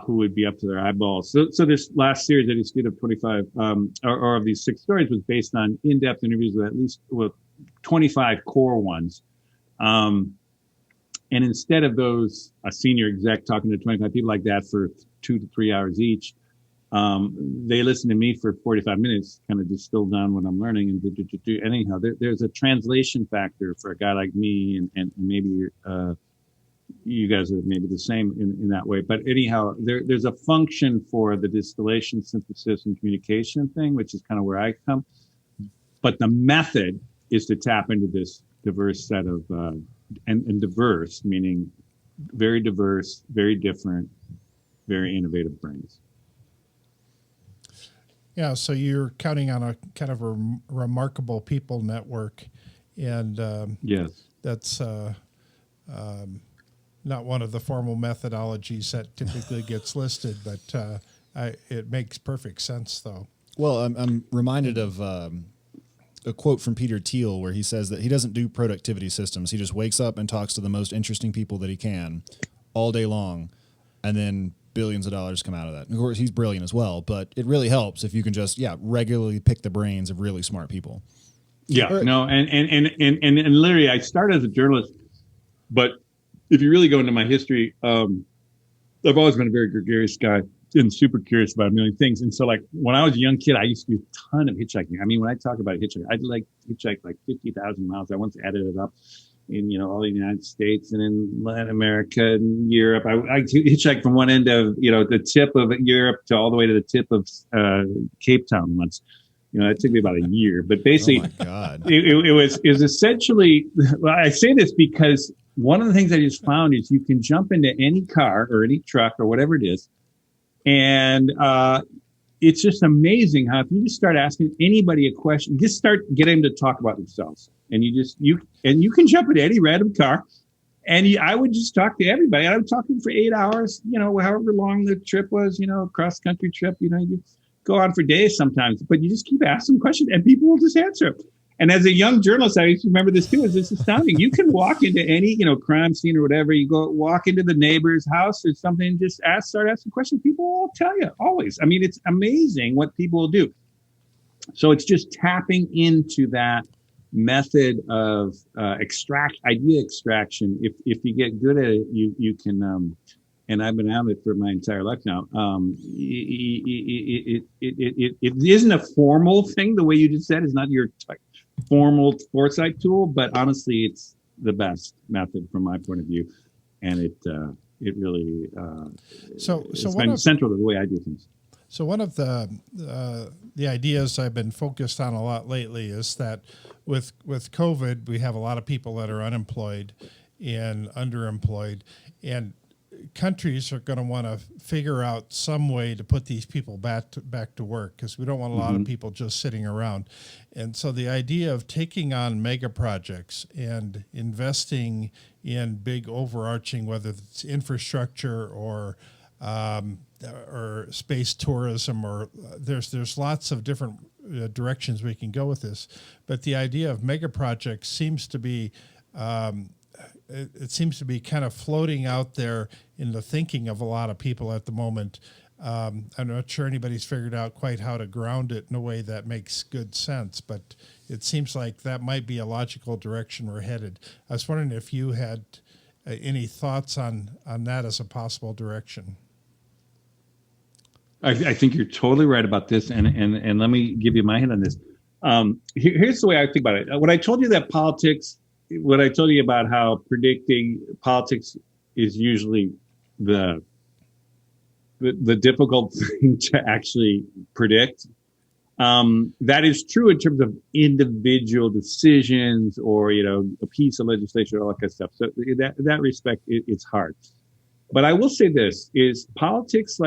Who would be up to their eyeballs. So this last series I just did of 25, or of these 6 stories, was based on in-depth interviews with at least 25 core ones. And instead of a senior exec talking to 25 people like that for 2 to 3 hours each, they listen to me for 45 minutes, kind of distill down what I'm learning. And anyhow, there's a translation factor for a guy like me, and maybe you guys are maybe the same in that way. But anyhow, there's a function for the distillation, synthesis, and communication thing, which is kind of where I come. But the method is to tap into this diverse set of, and diverse, meaning very diverse, very different, very innovative brains. Yeah, so you're counting on a kind of a remarkable people network, and yes, that's not one of the formal methodologies that typically gets listed, but it makes perfect sense, though. Well, I'm reminded of a quote from Peter Thiel where he says that he doesn't do productivity systems. He just wakes up and talks to the most interesting people that he can all day long, and then billions of dollars come out of that. Of course, he's brilliant as well, but it really helps if you can just regularly pick the brains of really smart people. Yeah, no, and literally, I started as a journalist, but if you really go into my history, I've always been a very gregarious guy and super curious about a million things. And so, like, when I was a young kid, I used to do a ton of hitchhiking. I mean, when I talk about hitchhiking, I'd like hitchhike like 50,000 miles. I once added it up in, all the United States and in Latin America and Europe. I hitchhiked from one end of, the tip of Europe to all the way to the tip of Cape Town once. It took me about a year, but basically, oh my God. It was essentially, well, I say this because one of the things I just found is you can jump into any car or any truck or whatever it is. And it's just amazing how if you just start asking anybody a question, just start getting them to talk about themselves. And you can jump into any random car. And I would just talk to everybody. I would talk to them for 8 hours, however long the trip was, cross country trip, you go on for days sometimes, but you just keep asking questions and people will just answer. And as a young journalist, I used to remember this too. It's astounding. You can walk into any, crime scene or whatever. You go walk into the neighbor's house or something and just start asking questions. People will tell you always. I mean, it's amazing what people will do. So it's just tapping into that method of idea extraction. If you get good at it, you can, and I've been at it for my entire life now. It isn't a formal thing. The way you just said is not your formal foresight tool, but honestly, it's the best method from my point of view, and it really it's been central to the way I do things. So one of the ideas I've been focused on a lot lately is that with COVID, we have a lot of people that are unemployed and underemployed, and countries are going to want to figure out some way to put these people back to work, because we don't want a lot of people just sitting around. And so the idea of taking on mega projects and investing in big overarching, whether it's infrastructure or space tourism, or there's lots of different directions we can go with this. But the idea of mega projects seems to be it seems to be kind of floating out there in the thinking of a lot of people at the moment. I'm not sure anybody's figured out quite how to ground it in a way that makes good sense, but it seems like that might be a logical direction we're headed. I was wondering if you had any thoughts on that as a possible direction. I think you're totally right about this, and let me give you my hand on this. Here's the way I think about it. When I told you that what I told you about how predicting politics is usually the difficult thing to actually predict. That is true in terms of individual decisions or, a piece of legislation, all that kind of stuff. So in that respect, it's hard. But I will say this is politics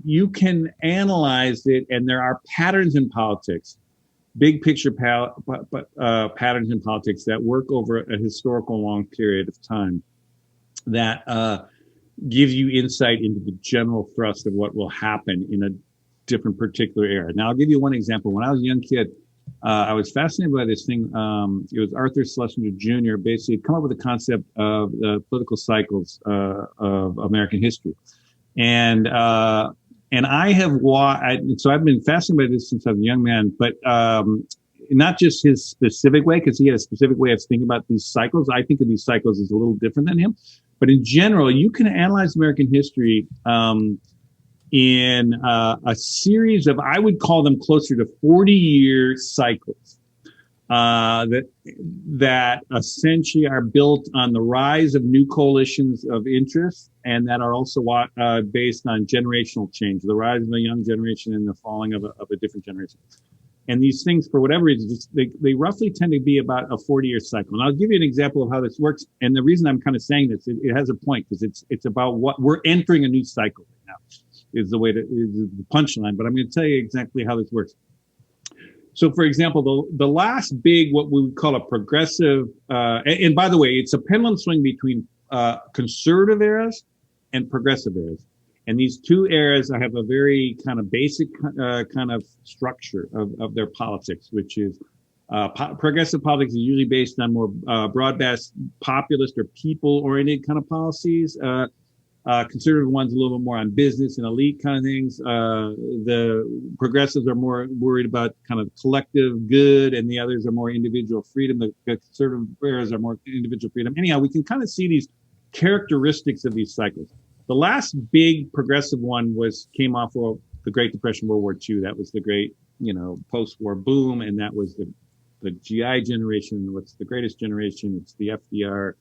you can analyze it, and there are patterns in politics, big picture patterns in politics that work over a historical long period of time that gives you insight into the general thrust of what will happen in a different particular era. Now, I'll give you one example. When I was a young kid, I was fascinated by this thing. It was Arthur Schlesinger Jr. basically come up with the concept of the political cycles of American history. And I have so I've been fascinated by this since I was a young man, but not just his specific way, because he had a specific way of thinking about these cycles. I think of these cycles as a little different than him. But in general, you can analyze American history in a series of, I would call them closer to 40-year cycles that essentially are built on the rise of new coalitions of interest, and that are also based on generational change, the rise of a young generation and the falling of a different generation. And these things, for whatever reason, they roughly tend to be about a 40-year cycle. And I'll give you an example of how this works. And the reason I'm kind of saying this, it has a point, because it's about what we're entering a new cycle right now, is the punchline. But I'm going to tell you exactly how this works. So, for example, the last big, what we would call a progressive, and by the way, it's a pendulum swing between conservative eras and progressive eras. And these two eras have a very kind of basic kind of structure of their politics, which is progressive politics is usually based on more broad-based populist or people-oriented kind of policies. Conservative one's a little bit more on business and elite kind of things. The progressives are more worried about kind of collective good, and the others are more individual freedom. The conservative areas are more individual freedom. Anyhow, we can kind of see these characteristics of these cycles. The last big progressive one came off of the Great Depression, World War II. That was the great, post-war boom, and that was the GI generation. What's the greatest generation? It's the FDR.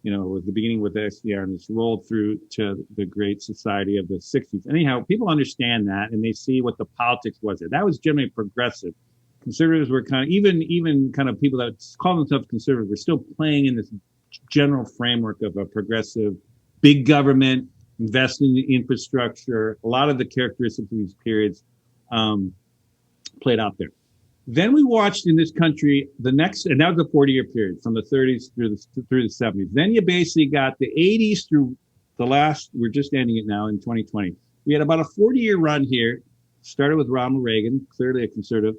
With the beginning with the SDR, and it's rolled through to the Great Society of the 60s. Anyhow, people understand that, and they see what the politics was there. That was generally progressive. Conservatives were kind of, even kind of people that call themselves conservatives were still playing in this general framework of a progressive, big government, invest in the infrastructure. A lot of the characteristics of these periods played out there. Then we watched in this country and that was a 40-year period from the 30s through the 70s. Then you basically got the 80s through we're just ending it now in 2020. We had about a 40-year run here, started with Ronald Reagan, clearly a conservative.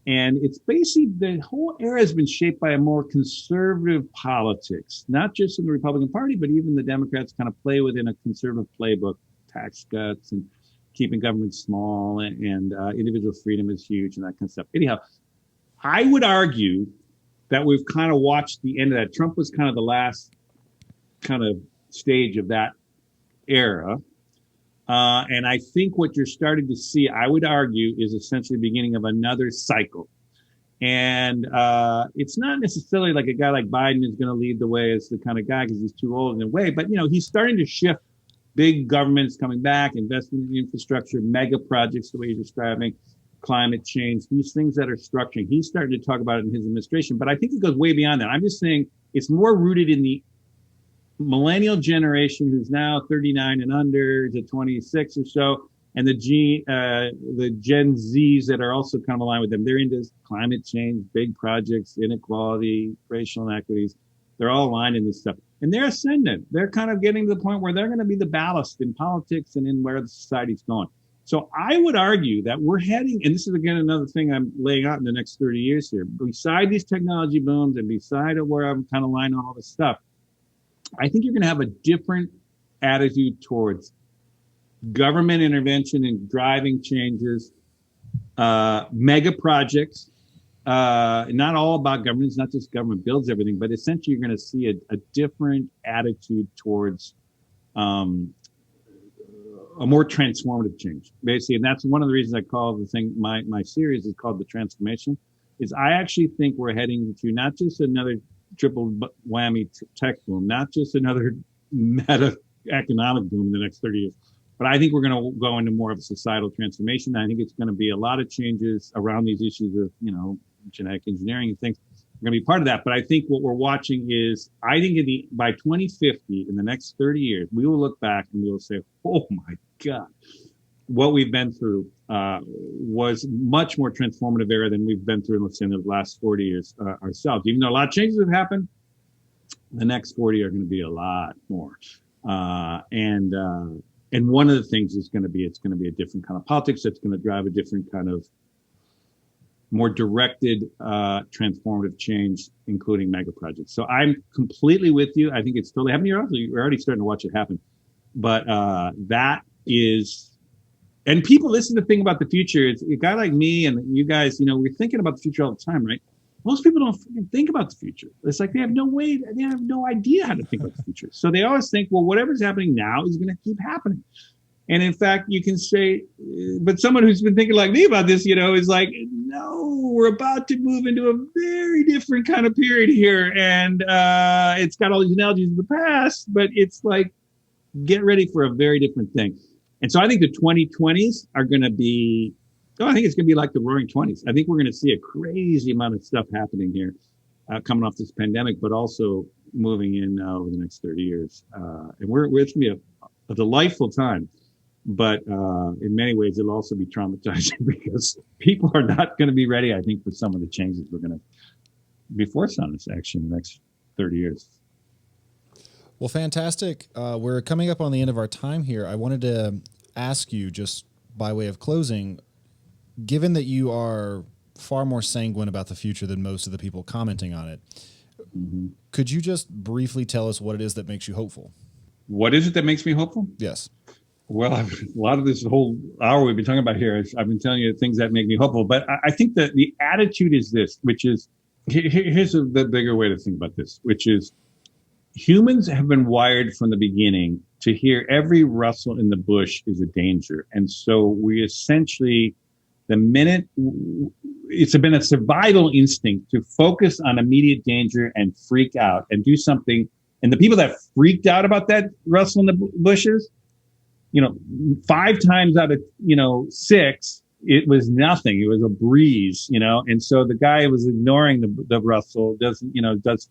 And it's basically the whole era has been shaped by a more conservative politics, not just in the Republican Party, but even the Democrats kind of play within a conservative playbook, tax cuts and keeping government small and individual freedom is huge and that kind of stuff. Anyhow, I would argue that we've kind of watched the end of that. Trump was kind of the last kind of stage of that era. And I think what you're starting to see, I would argue, is essentially the beginning of another cycle. And it's not necessarily like a guy like Biden is going to lead the way as the kind of guy because he's too old in a way, but he's starting to shift. Big governments coming back, investing in infrastructure, mega projects, the way you're describing, climate change, these things that are structuring. He's starting to talk about it in his administration, but I think it goes way beyond that. I'm just saying it's more rooted in the millennial generation who's now 39 and under to 26 or so, and the Gen Zs that are also kind of aligned with them. They're into climate change, big projects, inequality, racial inequities. They're all aligned in this stuff. And they're ascendant. They're kind of getting to the point where they're going to be the ballast in politics and in where the society's going. So I would argue that we're heading, and this is again another thing I'm laying out in the next 30 years here, beside these technology booms and beside where I'm kind of lining all this stuff, I think you're going to have a different attitude towards government intervention and driving changes, mega projects. Not all about government. It's not just government builds everything, but essentially you're going to see a different attitude towards a more transformative change, basically. And that's one of the reasons I call the thing, my series is called The Transformation, is I actually think we're heading to not just another triple whammy tech boom, not just another meta economic boom in the next 30 years, but I think we're going to go into more of a societal transformation. I think it's going to be a lot of changes around these issues of, genetic engineering and things are going to be part of that. But I think what we're watching is, I think by 2050, in the next 30 years, we will look back and we will say, oh my God, what we've been through was much more transformative era than we've been through, let's say, in the last 40 years ourselves. Even though a lot of changes have happened, the next 40 are going to be a lot more. And one of the things is going to be, it's going to be a different kind of politics that's going to drive a different kind of more directed transformative change, including mega projects. So I'm completely with you. I think it's totally happening. You're already starting to watch it happen. But that is, and people, listen to the thing about the future. It's a guy like me and you guys, we're thinking about the future all the time, right? Most people don't think about the future. It's like they have no idea how to think about the future. So they always think, well, whatever's happening now is going to keep happening. And in fact, you can say, but someone who's been thinking like me about this, is like, no, we're about to move into a very different kind of period here. And it's got all these analogies of the past, but it's like, get ready for a very different thing. And so I think the 2020s are going to be, I think it's going to be like the Roaring 20s. I think we're going to see a crazy amount of stuff happening here coming off this pandemic, but also moving in over the next 30 years. And it's going to be a delightful time. But in many ways, it'll also be traumatizing because people are not going to be ready, I think, for some of the changes we're going to be forced on us actually in the next 30 years. Well, fantastic. We're coming up on the end of our time here. I wanted to ask you, just by way of closing, given that you are far more sanguine about the future than most of the people commenting on it, could you just briefly tell us what it is that makes you hopeful? What is it that makes me hopeful? Yes. Well, a lot of this whole hour we've been talking about here, I've been telling you things that make me hopeful. But I think that the attitude is this, which is, here's the bigger way to think about this, which is humans have been wired from the beginning to hear every rustle in the bush is a danger. And so we essentially, the minute it's been a survival instinct to focus on immediate danger and freak out and do something. And the people that freaked out about that rustle in the bushes, 5 times out of, 6, it was nothing. It was a breeze, and so the guy who was ignoring the rustle does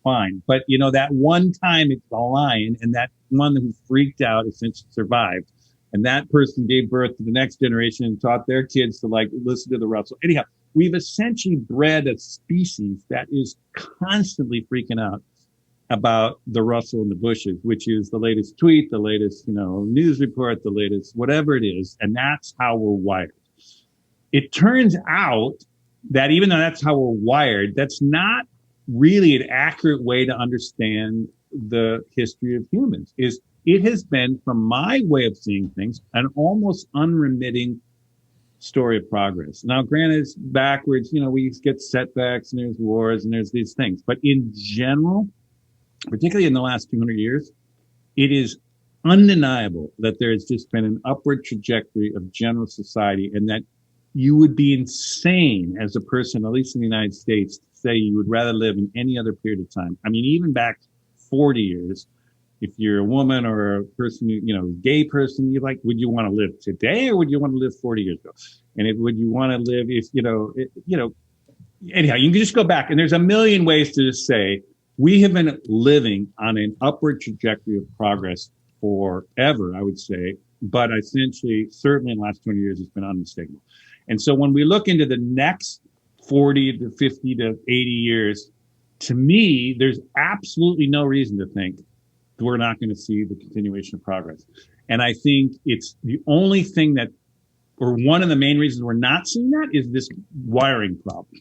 fine. But, that one time it's a lion, and that one who freaked out essentially survived. And that person gave birth to the next generation and taught their kids to listen to the rustle. Anyhow, we've essentially bred a species that is constantly freaking out about the rustle in the bushes, which is the latest tweet, the latest, news report, the latest, whatever it is. And that's how we're wired. It turns out that even though that's how we're wired, that's not really an accurate way to understand the history of humans. It has been, from my way of seeing things, an almost unremitting story of progress. Now, granted, it's backwards, we get setbacks and there's wars and there's these things. But in general, particularly in the last 200 years, it is undeniable that there has just been an upward trajectory of general society, and that you would be insane as a person, at least in the United States, to say you would rather live in any other period of time. I mean, even back 40 years, if you're a woman or a person, gay person, would you want to live today or would you want to live 40 years ago? And would you want to live if, anyhow, you can just go back, and there's a million ways to just say, we have been living on an upward trajectory of progress forever, I would say, but essentially, certainly in the last 20 years, it's been unmistakable. And so when we look into the next 40 to 50 to 80 years, to me, there's absolutely no reason to think that we're not going to see the continuation of progress. And I think it's the only thing that, or one of the main reasons we're not seeing that, is this wiring problem.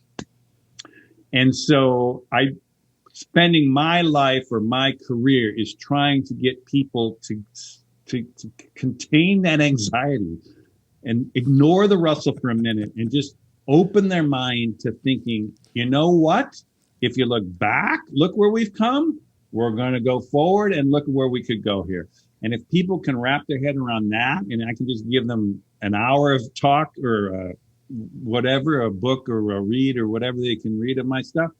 And so spending my life or my career is trying to get people to contain that anxiety and ignore the rustle for a minute and just open their mind to thinking, you know what? If you look back, look where we've come. We're going to go forward and look at where we could go here. And if people can wrap their head around that, and I can just give them an hour of talk or whatever, a book or a read or whatever they can read of my stuff,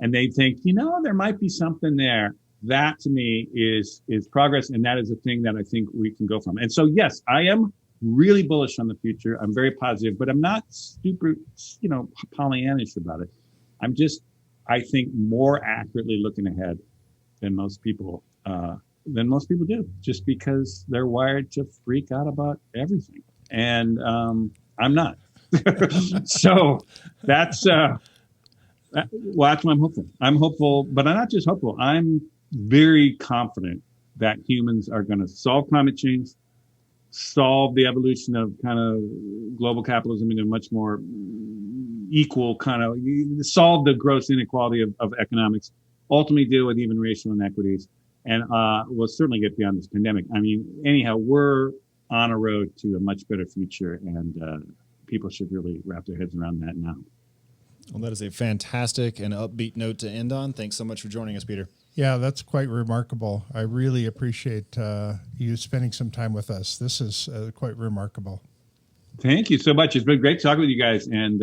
and they think, there might be something there. That to me is progress. And that is a thing that I think we can go from. And so, yes, I am really bullish on the future. I'm very positive, but I'm not super, Pollyannish about it. I'm just, I think, more accurately looking ahead than most people do, just because they're wired to freak out about everything. And I'm not. So that's why I'm hopeful. I'm hopeful, but I'm not just hopeful. I'm very confident that humans are going to solve climate change, solve the evolution of kind of global capitalism in a much more equal kind of, solve the gross inequality of economics, ultimately deal with even racial inequities, and we'll certainly get beyond this pandemic. I mean, anyhow, we're on a road to a much better future, and people should really wrap their heads around that now. Well, that is a fantastic and upbeat note to end on. Thanks so much for joining us, Peter. Yeah, that's quite remarkable. I really appreciate you spending some time with us. This is quite remarkable. Thank you so much. It's been great talking with you guys, and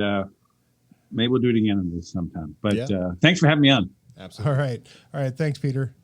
maybe we'll do it again on this sometime. But thanks for having me on. Absolutely. All right. Thanks, Peter.